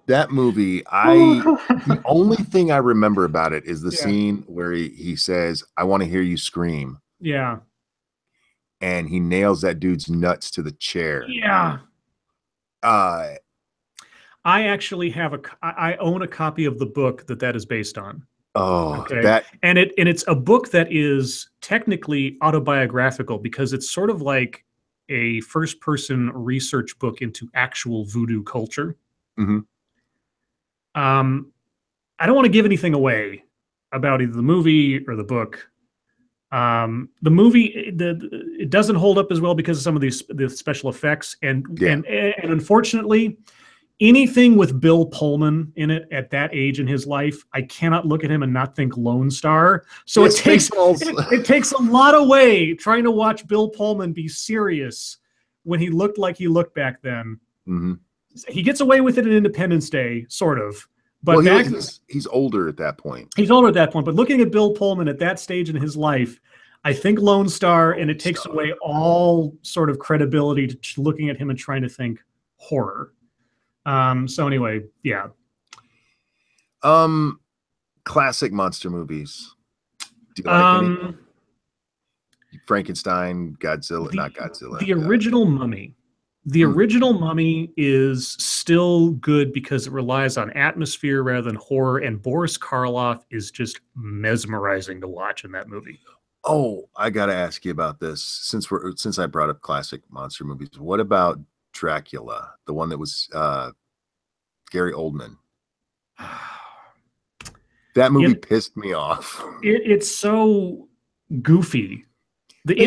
That movie, the only thing I remember about it is the scene where he says, "I want to hear you scream." Yeah. And he nails that dude's nuts to the chair. Yeah. I actually have I own a copy of the book that is based on. Oh, Okay. that And it's a book that is technically autobiographical because it's sort of like a first person research book into actual voodoo culture. mhm. Um, I don't want to give anything away about either the movie or the book. The movie it doesn't hold up as well because of some of the special effects Yeah. and unfortunately anything with Bill Pullman in it at that age in his life, I cannot look at him and not think Lone Star. So Yes, it takes a lot away trying to watch Bill Pullman be serious when he looked like he looked back then. Mhm. He gets away with it in Independence Day, sort of. Well, But back he's older at that point. he's older at that point. But looking at Bill Pullman at that stage in his life, I think Lone Star, and it takes away all sort of credibility to looking at him and trying to think horror. So anyway, yeah. Um, Classic monster movies. Do you like any? Frankenstein, Godzilla, not Godzilla. The original Mummy. The original Mummy is still good because it relies on atmosphere rather than horror, and Boris Karloff is just mesmerizing to watch in that movie. Oh, I gotta ask you about this since I brought up classic monster movies. What about Dracula, the one that was Gary Oldman? That movie pissed me off. It's so goofy. The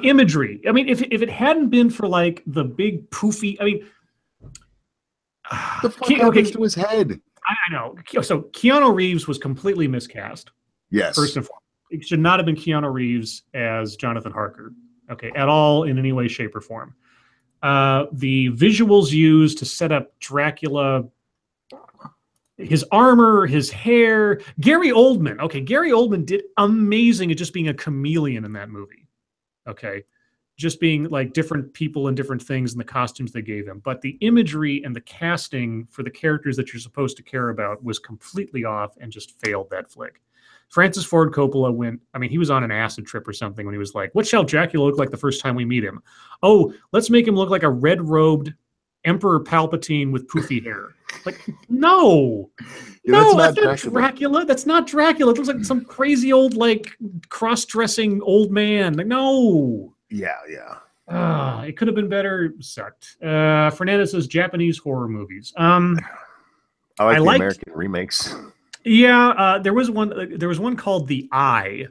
imagery. I mean, if it hadn't been for like the big poofy, I mean, the fuck happens to his head? I know. So Keanu Reeves was completely miscast. Yes. First and foremost, it should not have been Keanu Reeves as Jonathan Harker. Okay, at all in any way, shape, or form. The visuals used to set up Dracula, his armor, his hair. Gary Oldman. Okay, Gary Oldman did amazing at just being a chameleon in that movie. Okay, just being like different people and different things and the costumes they gave him. But the imagery and the casting for the characters that you're supposed to care about was completely off and just failed that flick. Francis Ford Coppola went, I mean, he was on an acid trip or something when he was like, what shall Dracula look like the first time we meet him? Oh, let's make him look like a red-robed Emperor Palpatine with poofy hair. Like, no. Yeah, no, that's not Dracula. That's not Dracula. It looks like some crazy old, like, cross-dressing old man. Like, no. Yeah, yeah. It could have been better. Sucked. Fernandez says Japanese horror movies. I like the American remakes. Yeah, there was one. There was one called The Eye.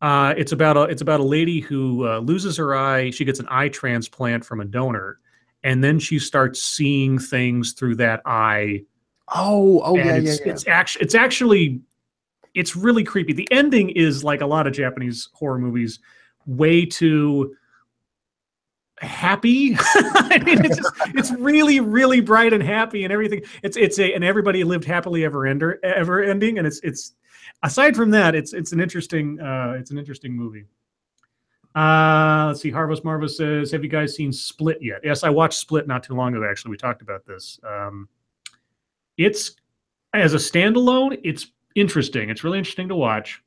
It's about a lady who loses her eye. She gets an eye transplant from a donor, and then she starts seeing things through that eye. Oh, yeah. It's actually it's really creepy. The ending is like a lot of Japanese horror movies, way too happy. I mean, it's really, really bright and happy and everything. And everybody lived happily ever ending. And it's aside from that, it's an interesting movie. Let's see. Harvest Marva says, have you guys seen Split yet? Yes, I watched Split not too long ago. Actually, we talked about this. It's as a standalone, it's interesting. It's really interesting to watch.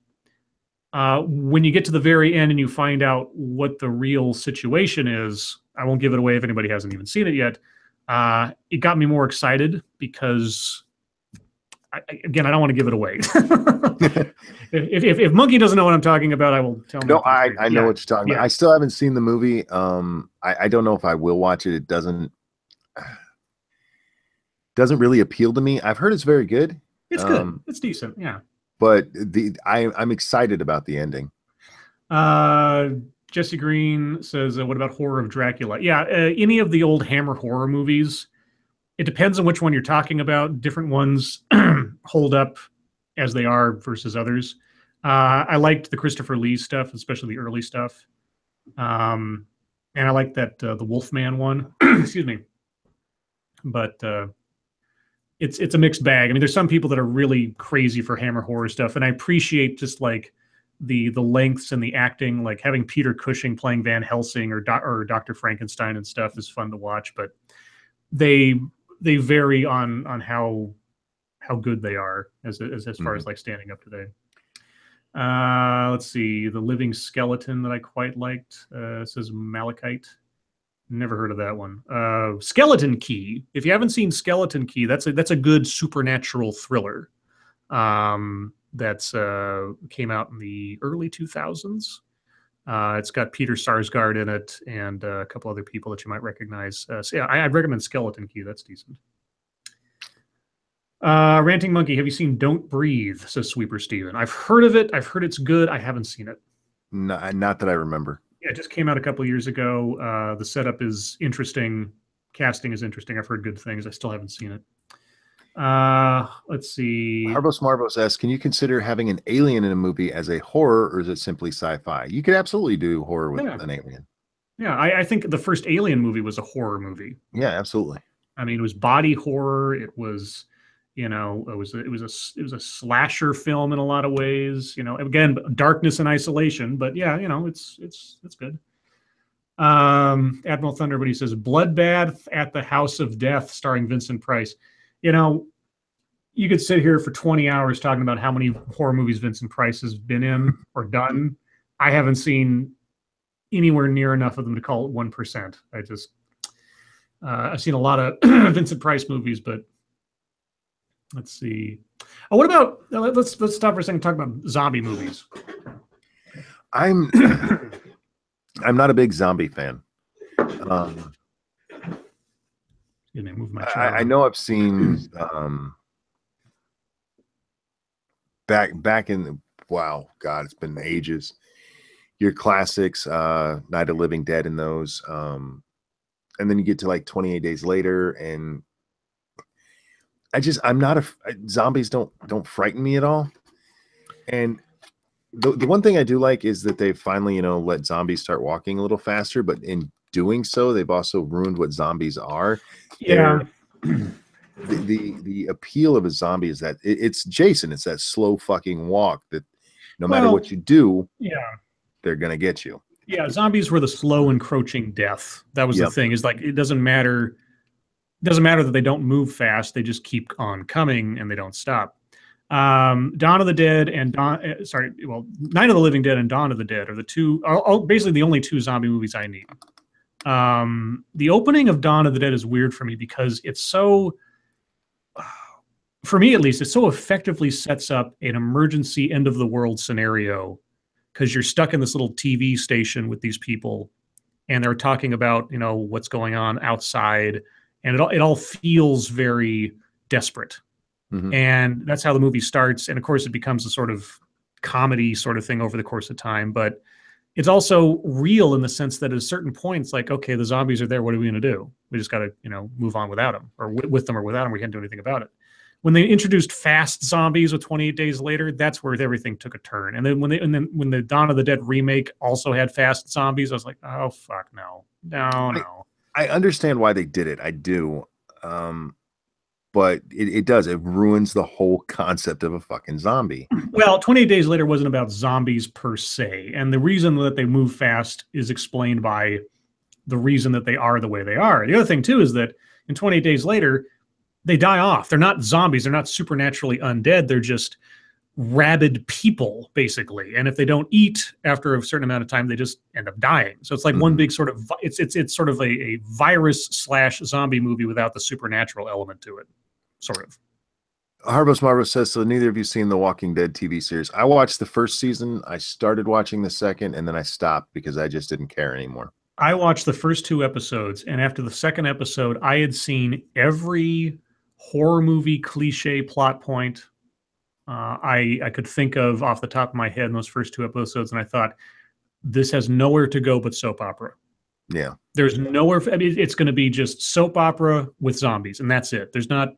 When you get to the very end and you find out what the real situation is, I won't give it away if anybody hasn't even seen it yet. It got me more excited because, again, I don't want to give it away. if Monkey doesn't know what I'm talking about, I will tell him. No, I know what you're talking about. I still haven't seen the movie. I don't know if I will watch it. It doesn't really appeal to me. I've heard it's very good. It's good. It's decent. Yeah. But I'm excited about the ending. Jesse Green says, what about Horror of Dracula? Yeah, any of the old Hammer horror movies. It depends on which one you're talking about. Different ones hold up as they are versus others. I liked the Christopher Lee stuff, especially the early stuff. And I like that the Wolfman one. Excuse me. But it's a mixed bag. I mean, there's some people that are really crazy for Hammer horror stuff, and I appreciate just like the lengths and the acting. Like having Peter Cushing playing Van Helsing or Dr. Frankenstein and stuff is fun to watch, but they vary on how good they are as far as like standing up today. Let's see, The Living Skeleton that I quite liked says Malachite. Never heard of that one. Skeleton Key. If you haven't seen Skeleton Key, that's a good supernatural thriller. That's came out in the early 2000s. It's got Peter Sarsgaard in it and a couple other people that you might recognize. So yeah, I'd recommend Skeleton Key. That's decent. Ranting Monkey, have you seen Don't Breathe? Says Sweeper Steven. I've heard of it. I've heard it's good. I haven't seen it. Not that I remember. Yeah, it just came out a couple years ago. The setup is interesting. Casting is interesting. I've heard good things. I still haven't seen it. Let's see. Harbos Marvos asks, can you consider having an alien in a movie as a horror, or is it simply sci-fi? You could absolutely do horror with an alien. Yeah, I think the first Alien movie was a horror movie. Yeah, absolutely. I mean, it was body horror. It was, it was a slasher film in a lot of ways. Again, darkness and isolation. But yeah, it's good. Admiral Thunder, but he says Bloodbath at the House of Death, starring Vincent Price. You could sit here for 20 hours talking about how many horror movies Vincent Price has been in or done. I haven't seen anywhere near enough of them to call it 1%. I've seen a lot of Vincent Price movies, but let's see. Oh, what about let's stop for a second and talk about zombie movies. I'm not a big zombie fan. Move my I know I've seen back in wow, God, it's been ages. Your classics, Night of Living Dead, and those, and then you get to like 28 Days Later, and I'm not zombies don't frighten me at all. And the one thing I do like is that they finally let zombies start walking a little faster, but in doing so, they've also ruined what zombies are. Yeah. The appeal of a zombie is that it's Jason. It's that slow fucking walk that no matter what you do, they're gonna get you. Yeah, zombies were the slow encroaching death. That was the thing. Is like it doesn't matter that they don't move fast. They just keep on coming and they don't stop. Dawn of the Dead and Night of the Living Dead and Dawn of the Dead are the two, basically the only two zombie movies I need. The opening of Dawn of the Dead is weird for me because it's so, for me at least, it so effectively sets up an emergency end of the world scenario because you're stuck in this little TV station with these people and they're talking about, what's going on outside, and it all feels very desperate. Mm-hmm. And that's how the movie starts. And of course, it becomes a sort of comedy sort of thing over the course of time. But it's also real in the sense that at a certain point, it's like, okay, the zombies are there. What are we going to do? We just got to, move on without them, or with them or without them. We can't do anything about it. When they introduced fast zombies with 28 Days Later, that's where everything took a turn. And then when the Dawn of the Dead remake also had fast zombies, I was like, oh fuck no. I understand why they did it. I do. But it does. It ruins the whole concept of a fucking zombie. Well, 28 Days Later wasn't about zombies per se. And the reason that they move fast is explained by the reason that they are the way they are. The other thing, too, is that in 28 Days Later, they die off. They're not zombies. They're not supernaturally undead. They're just rabid people, basically. And if they don't eat after a certain amount of time, they just end up dying. So it's like one big sort of, it's sort of a virus/zombie movie without the supernatural element to it. Sort of. Harbos Marvos says, so neither of you seen the Walking Dead TV series. I watched the first season. I started watching the second, and then I stopped because I just didn't care anymore. I watched the first 2 episodes, and after the second episode, I had seen every horror movie cliche plot point I could think of off the top of my head in those first 2 episodes, and I thought, this has nowhere to go but soap opera. Yeah. There's nowhere, it's going to be just soap opera with zombies, and that's it. There's not,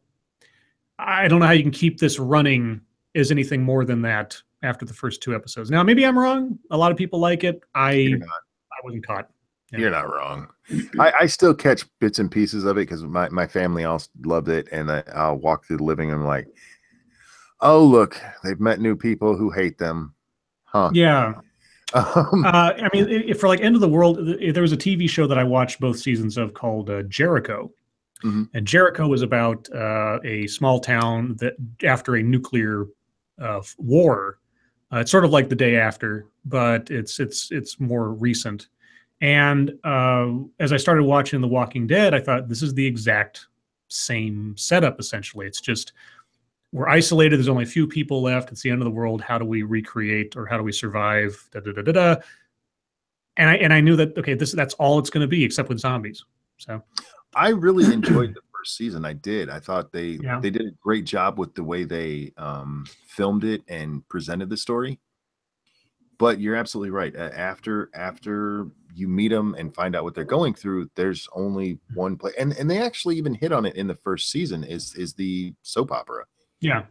I don't know how you can keep this running as anything more than that after the first 2 episodes. Now, maybe I'm wrong. A lot of people like it. I wasn't caught. Yeah. You're not wrong. I still catch bits and pieces of it because my family all loved it, and I'll walk through the living room like, oh, look, they've met new people who hate them. Huh. Yeah. I mean, for like End of the World, there was a TV show that I watched both seasons of called Jericho. Mm-hmm. And Jericho was about a small town that after a nuclear war, it's sort of like The Day After, but it's more recent. And as I started watching The Walking Dead, I thought this is the exact same setup. Essentially, it's just we're isolated. There's only a few people left. It's the end of the world. How do we recreate, or how do we survive? Da, da, da, da, da. And I knew that, okay, that's all it's going to be, except with zombies. So I really enjoyed the first season. I did. I thought they yeah. did a great job with the way they filmed it and presented the story. But you're absolutely right. After you meet them and find out what they're going through, there's only one play, and they actually even hit on it in the first season. Is the soap opera? Yeah.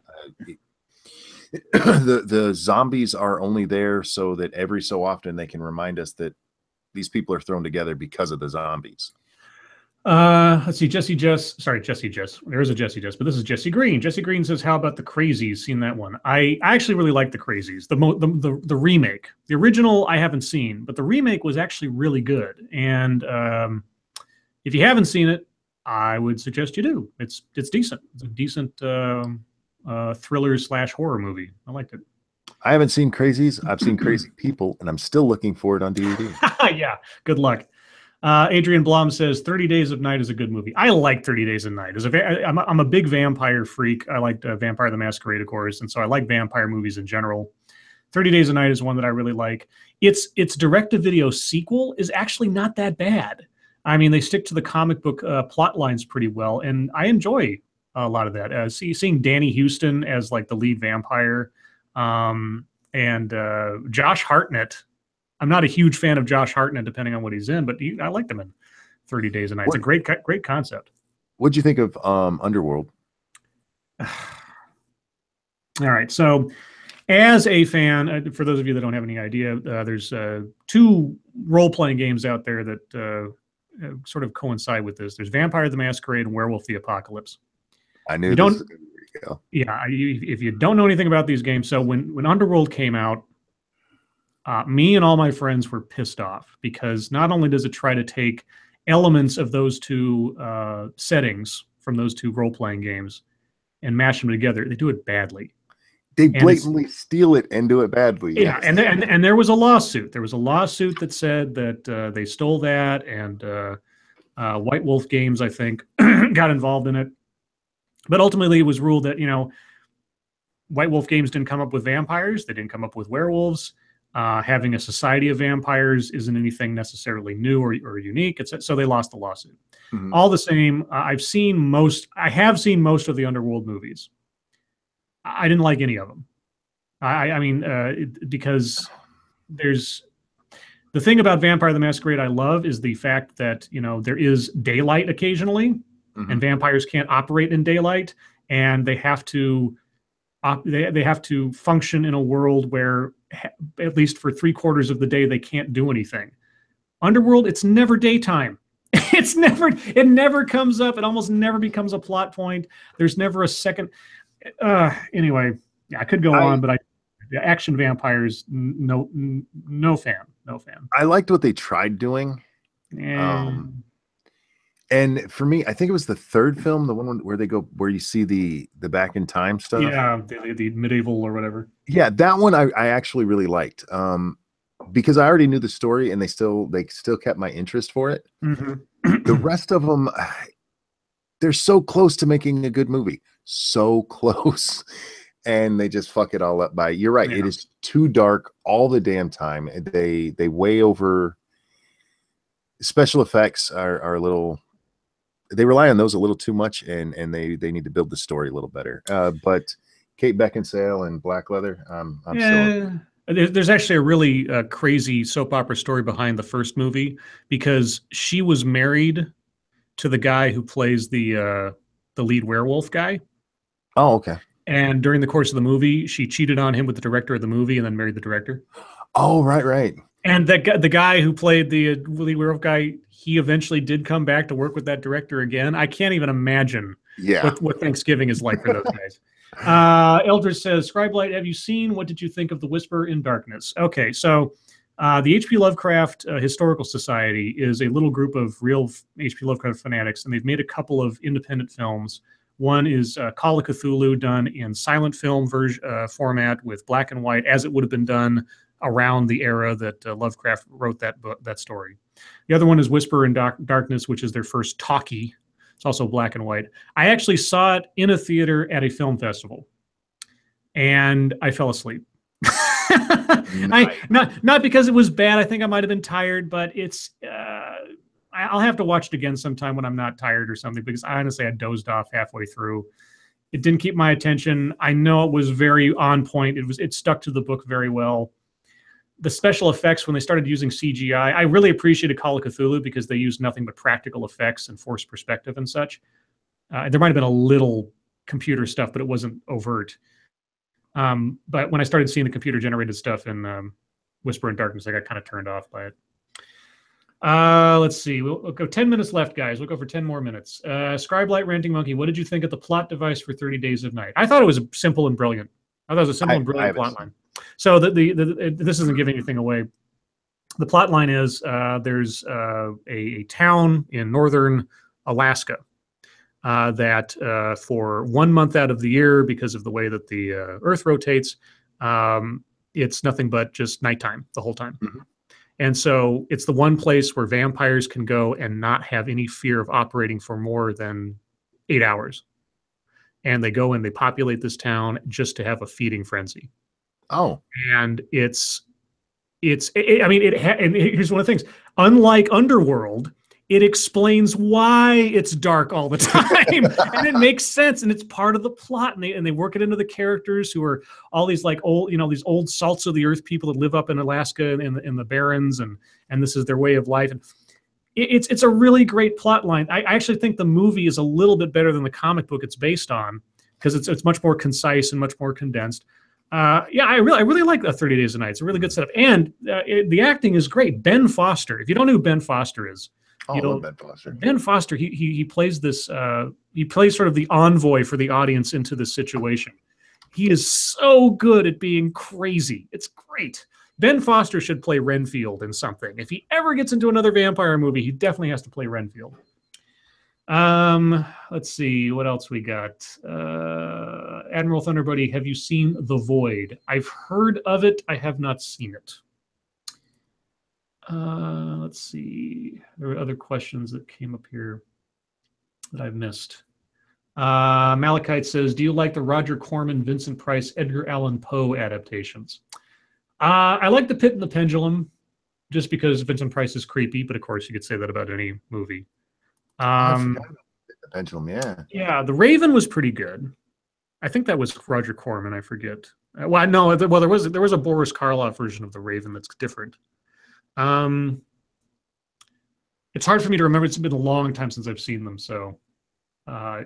The zombies are only there so that every so often they can remind us that these people are thrown together because of the zombies. Let's see. Jesse Jess. There is a Jesse Jess, but this is Jesse Green. Jesse Green says, "How about the Crazies?" Seen that one? I actually really like the Crazies. The remake. The original I haven't seen, but the remake was actually really good. And if you haven't seen it, I would suggest you do. It's decent. It's a decent thriller / horror movie. I liked it. I haven't seen Crazies. I've seen Crazy People, and I'm still looking for it on DVD. Yeah, good luck. Adrian Blom says 30 Days of Night is a good movie. I like 30 Days of Night. I'm a big vampire freak. I liked Vampire the Masquerade, of course, and so I like vampire movies in general. 30 Days of Night is one that I really like. Its direct-to-video sequel is actually not that bad. I mean, they stick to the comic book plot lines pretty well, and I enjoy a lot of that. Seeing Danny Houston as like the lead vampire, and Josh Hartnett. I'm not a huge fan of Josh Hartnett, depending on what he's in, but I liked him in 30 Days a Night. It's a great concept. What'd you think of Underworld? All right, so as a fan, for those of you that don't have any idea, there's 2 role-playing games out there that sort of coincide with this. There's Vampire the Masquerade and Werewolf the Apocalypse. I knew this was going to go. Yeah, if you don't know anything about these games, so when Underworld came out, me and all my friends were pissed off because not only does it try to take elements of those 2 settings from those 2 role-playing games and mash them together, they do it badly. They blatantly steal it and do it badly. Yeah, yes. and there was a lawsuit. There was a lawsuit that said that they stole that, and White Wolf Games, I think, got involved in it. But ultimately, it was ruled that, White Wolf Games didn't come up with vampires. They didn't come up with werewolves. Having a society of vampires isn't anything necessarily new or unique. So they lost the lawsuit. Mm-hmm. All the same, I have seen most of the Underworld movies. I didn't like any of them. I mean, because there's the thing about Vampire the Masquerade I love is the fact that, there is daylight occasionally, mm-hmm. and vampires can't operate in daylight, and they have to function in a world where at least for 3/4 of the day they can't do anything. Underworld, it's never daytime. It never comes up. It almost never becomes a plot point. There's never a second. Anyway, yeah, I could go on, but action vampires, no fan. I liked what they tried doing. And for me, I think it was the 3rd film, the one where you see the back in time stuff. Yeah, the medieval or whatever. Yeah, that one I actually really liked, because I already knew the story, and they still kept my interest for it. Mm-hmm. The rest of them, they're so close to making a good movie, so close, and they just fuck it all up by. You're right, yeah. It is too dark all the damn time. They way over. Special effects are a little. They rely on those a little too much, and they need to build the story a little better. But Kate Beckinsale and Black Leather, I'm still. There's actually a really crazy soap opera story behind the first movie, because she was married to the guy who plays the lead werewolf guy. Oh, okay. And during the course of the movie, she cheated on him with the director of the movie, and then married the director. Oh, right. And the guy who played the lead werewolf guy, he eventually did come back to work with that director again. I can't even imagine what Thanksgiving is like for those guys. Eldridge says, Scribelight, have you seen? What did you think of The Whisper in Darkness? Okay, so the H.P. Lovecraft Historical Society is a little group of real H.P. Lovecraft fanatics, and they've made a couple of independent films. One is Call of Cthulhu, done in silent film format with black and white, as it would have been done around the era that Lovecraft wrote that story. The other one is Whisper in Darkness, which is their first talkie. It's also black and white. I actually saw it in a theater at a film festival, and I fell asleep. Not because it was bad. I think I might have been tired, but I'll have to watch it again sometime when I'm not tired or something, because honestly I dozed off halfway through. It didn't keep my attention. I know it was very on point. It stuck to the book very well. The special effects, when they started using CGI, I really appreciated Call of Cthulhu because they used nothing but practical effects and forced perspective and such. There might have been a little computer stuff, but it wasn't overt. But when I started seeing the computer generated stuff in Whisper in Darkness, I got kind of turned off by it. Let's see. We'll go 10 minutes left, guys. We'll go for 10 more minutes. Scribelight Ranting Monkey, what did you think of the plot device for 30 Days of Night? I thought it was simple and brilliant. I thought it was a simple and brilliant plot line. So this isn't giving anything away. The plot line is there's a town in northern Alaska that for 1 month out of the year, because of the way that the Earth rotates, it's nothing but just nighttime the whole time. Mm-hmm. And so it's the one place where vampires can go and not have any fear of operating for more than 8 hours. And they go and they populate this town just to have a feeding frenzy. Oh. And and here's one of the things. Unlike Underworld, it explains why it's dark all the time. And it makes sense, and it's part of the plot, and they work it into the characters who are all these like old, these old salts of the earth people that live up in Alaska in the barrens, and this is their way of life. And it's a really great plot line. I actually think the movie is a little bit better than the comic book it's based on, because it's much more concise and much more condensed. I really like 30 Days of Night. It's a really good setup, and the acting is great. Ben Foster. If you don't know who Ben Foster is, I love Ben Foster. Ben Foster, he plays this. He plays sort of the envoy for the audience into this situation. He is so good at being crazy. It's great. Ben Foster should play Renfield in something. If he ever gets into another vampire movie, he definitely has to play Renfield. Let's see what else we got. Admiral Thunderbuddy, have you seen The Void? I've heard of it. I have not seen it. Let's see. There were other questions that came up here that I've missed. Malachite says, do you like the Roger Corman, Vincent Price, Edgar Allan Poe adaptations? I like The Pit and the Pendulum, just because Vincent Price is creepy, but of course you could say that about any movie. The Pendulum, yeah. Yeah, The Raven was pretty good. I think that was Roger Corman, I forget. There was a Boris Karloff version of The Raven that's different. It's hard for me to remember. It's been a long time since I've seen them, so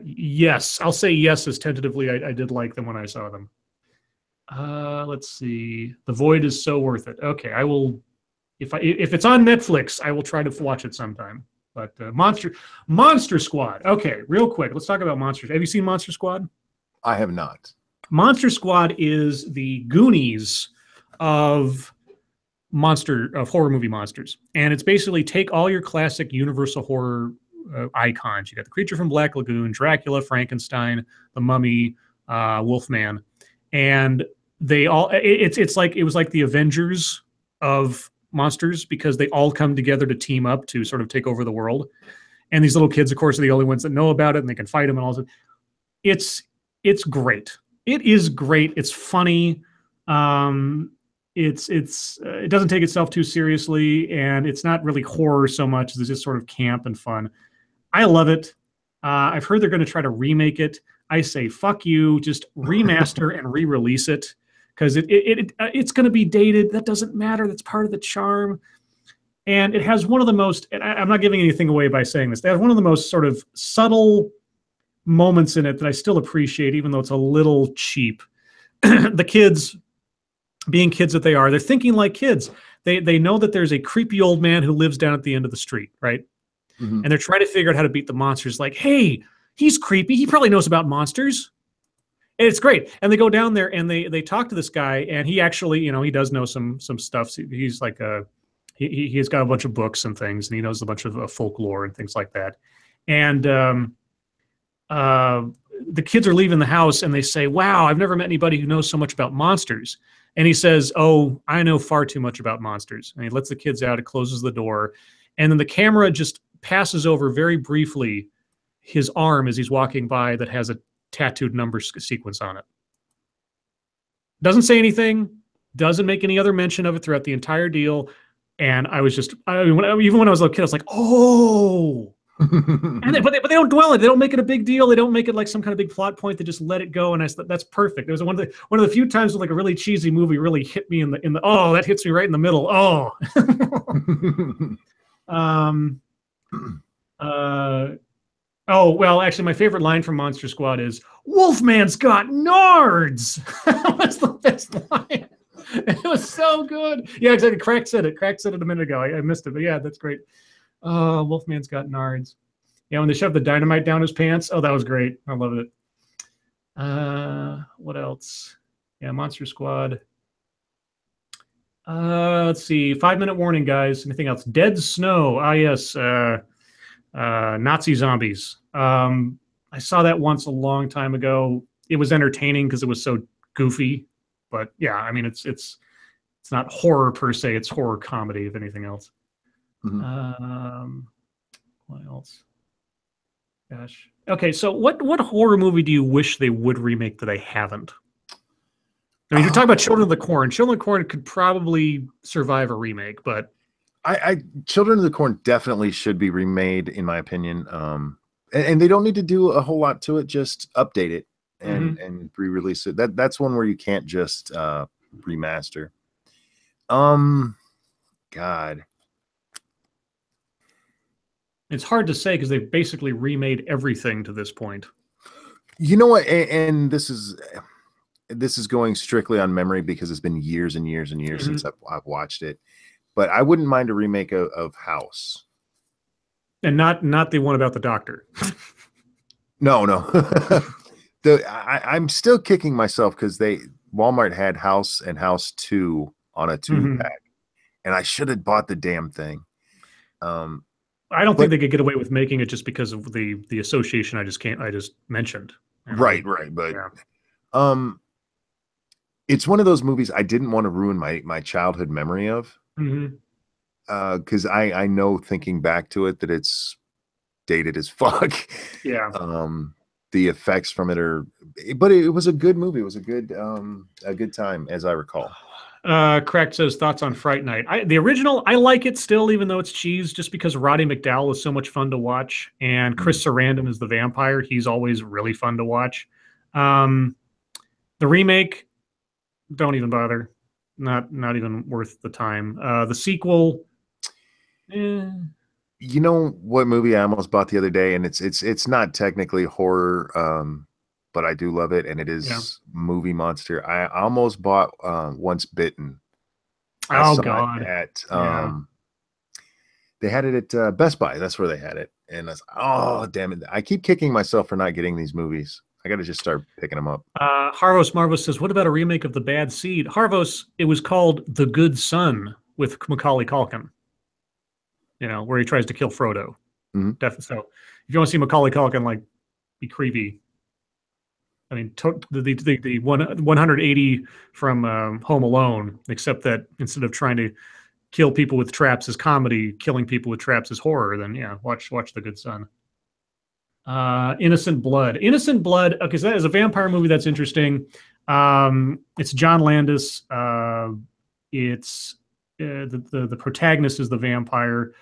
yes, I'll say yes as tentatively. I did like them when I saw them. Let's see. The Void is so worth it. Okay, I will. If it's on Netflix, I will try to watch it sometime. But Monster Squad. Okay, real quick, let's talk about Monsters. Have you seen Monster Squad? I have not. Monster Squad is the Goonies of horror movie monsters, and it's basically take all your classic Universal horror icons. You got the Creature from Black Lagoon, Dracula, Frankenstein, the Mummy, Wolfman, and they all it was like the Avengers of monsters, because they all come together to team up to sort of take over the world. And these little kids, of course, are the only ones that know about it, and they can fight them and all that. It's great. It is great. It's funny. It doesn't take itself too seriously, and it's not really horror so much as it's just sort of camp and fun. I love it. I've heard they're going to try to remake it. I say, fuck you, just remaster and re-release it, because it's going to be dated. That doesn't matter. That's part of the charm. And it has one of the most, and I'm not giving anything away by saying this, it has one of the most sort of subtle moments in it that I still appreciate, even though it's a little cheap. The kids, being kids that they are, they're thinking like kids. They know that there's a creepy old man who lives down at the end of the street, right? Mm-hmm. And they're trying to figure out how to beat the monsters. Like, hey, he's creepy. He probably knows about monsters. And it's great. And they go down there and they talk to this guy, and he actually, he does know some stuff. He's like he's got a bunch of books and things, and he knows a bunch of folklore and things like that. And the kids are leaving the house, and they say, wow, I've never met anybody who knows so much about monsters. And he says, "Oh, I know far too much about monsters." And he lets the kids out. It closes the door, and then the camera just passes over very briefly his arm as he's walking by that has a tattooed number sequence on it. Doesn't say anything. Doesn't make any other mention of it throughout the entire deal. And I was just, even when I was a little kid, I was like, "Oh." But they don't dwell it. They don't make it a big deal. They don't make it like some kind of big plot point. They just let it go, and that's perfect. It was one of the few times when like a really cheesy movie really hit me in the oh, that hits me right in the middle. Oh. Oh, well, actually, my favorite line from Monster Squad is "Wolfman's got nards." That was the best line. It was so good. Yeah, exactly. Crack said it a minute ago. I missed it, but yeah, that's great. Wolfman's got nards. Yeah, when they shoved the dynamite down his pants. Oh, that was great. I love it. What else? Yeah, Monster Squad. Let's see. 5-minute warning, guys. Anything else? Dead Snow. Ah, yes. Nazi zombies. I saw that once a long time ago. It was entertaining because it was so goofy. But yeah, I mean, it's not horror per se. It's horror comedy, if anything else. Mm-hmm. What else? Gosh. Okay, so what horror movie do you wish they would remake that they haven't? I mean, you're talking about Children of the Corn. Children of the Corn could probably survive a remake, but Children of the Corn definitely should be remade, in my opinion. And they don't need to do a whole lot to it. Just update it and re-release it. That's one where you can't just remaster. God. It's hard to say because they've basically remade everything to this point. You know what? And this is going strictly on memory because it's been years and years and years since I've watched it. But I wouldn't mind a remake of House. And not the one about the doctor. No. I'm still kicking myself because Walmart had House and House 2 on a 2-pack. And I should have bought the damn thing. I don't think they could get away with making it just because of the association I just mentioned. Right. But yeah. It's one of those movies I didn't want to ruin my childhood memory of. Because I know, thinking back to it, that it's dated as fuck. Yeah. The effects from it but it was a good movie. It was a good time, as I recall. Crack says thoughts on Fright Night. The original, I like it still, even though it's cheese, just because Roddy McDowall is so much fun to watch, and Chris Sarandon is the vampire. He's always really fun to watch. The remake, don't even bother. Not even worth the time. The sequel, You know what movie I almost bought the other day, and it's not technically horror, but I do love it, and it is Movie Monster. I almost bought Once Bitten. Oh God! They had it at Best Buy. That's where they had it, and I was, oh damn it! I keep kicking myself for not getting these movies. I got to just start picking them up. Harvos Marvos says, "What about a remake of The Bad Seed?" Harvos, it was called The Good Son with Macaulay Culkin. You know, where he tries to kill Frodo. Definitely. So, if you want to see Macaulay Culkin like be creepy, I mean, the 180 from Home Alone, except that instead of trying to kill people with traps as comedy, killing people with traps as horror, then yeah, watch The Good Son. Innocent Blood. Okay, so that is a vampire movie that's interesting. It's John Landis. It's the protagonist is the vampire.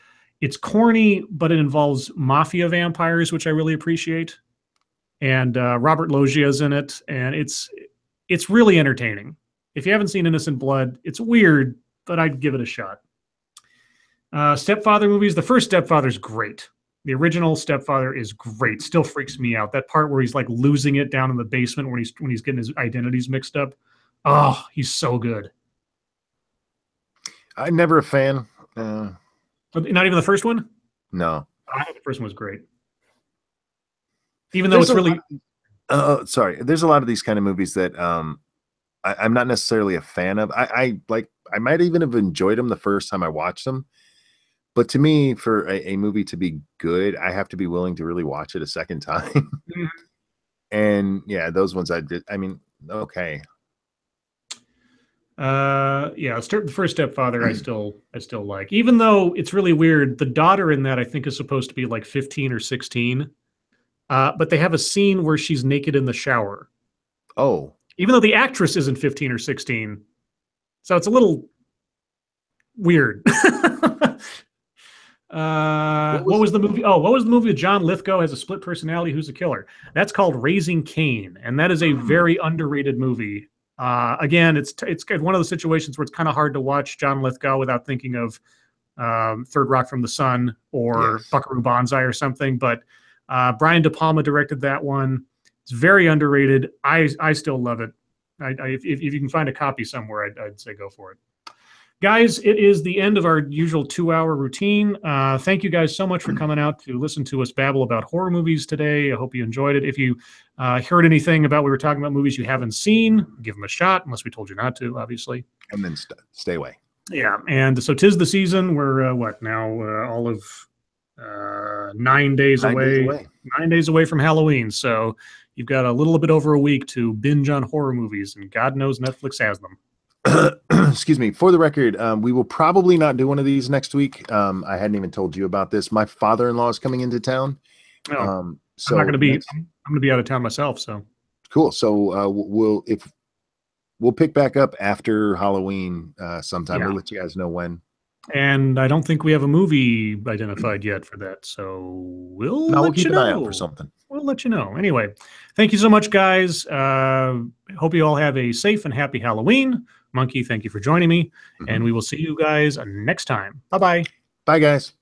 It's corny, but it involves mafia vampires, which I really appreciate. And Robert Loggia's in it, and it's really entertaining. If you haven't seen Innocent Blood, it's weird, but I'd give it a shot. Stepfather movies. The first Stepfather's great. The original Stepfather is great. Still freaks me out. That part where he's like losing it down in the basement when he's getting his identities mixed up. Oh, he's so good. I'm never a fan. Not even the first one? No. I thought the first one was great. Even though it's really... sorry. There's a lot of these kind of movies that I'm not necessarily a fan of. I might even have enjoyed them the first time I watched them. But to me, for a movie to be good, I have to be willing to really watch it a second time. And yeah, those ones I mean, okay. Yeah, the first stepfather I still like. Even though it's really weird, the daughter in that I think is supposed to be like 15 or 16. But they have a scene where she's naked in the shower. Oh. Even though the actress isn't 15 or 16. So it's a little weird. What was the movie? Oh, what was the movie with John Lithgow has a split personality? Who's the killer? That's called Raising Cain, and that is a very underrated movie. Again, it's one of those situations where it's kind of hard to watch John Lithgow without thinking of Third Rock from the Sun or Buckaroo Banzai or something. But Brian De Palma directed that one. It's very underrated. I still love it. If you can find a copy somewhere, I'd say go for it. Guys, it is the end of our usual 2-hour routine. Thank you guys so much for coming out to listen to us babble about horror movies today. I hope you enjoyed it. If you heard anything about we were talking about movies you haven't seen, give them a shot, unless we told you not to, obviously. And then stay away. Yeah, and so 'tis the season. We're all of 9 days away. 9 days away from Halloween. So you've got a little bit over a week to binge on horror movies, and God knows Netflix has them. Excuse me. For the record, we will probably not do one of these next week. I hadn't even told you about this. My father-in-law is coming into town. Oh, so I'm going to be out of town myself. So cool. So we'll pick back up after Halloween sometime. We'll let you guys know when. And I don't think we have a movie identified yet for that. So we'll keep an eye out for something. We'll let you know. Anyway, thank you so much, guys. Hope you all have a safe and happy Halloween. Monkey, thank you for joining me. And we will see you guys next time. Bye-bye. Bye, guys.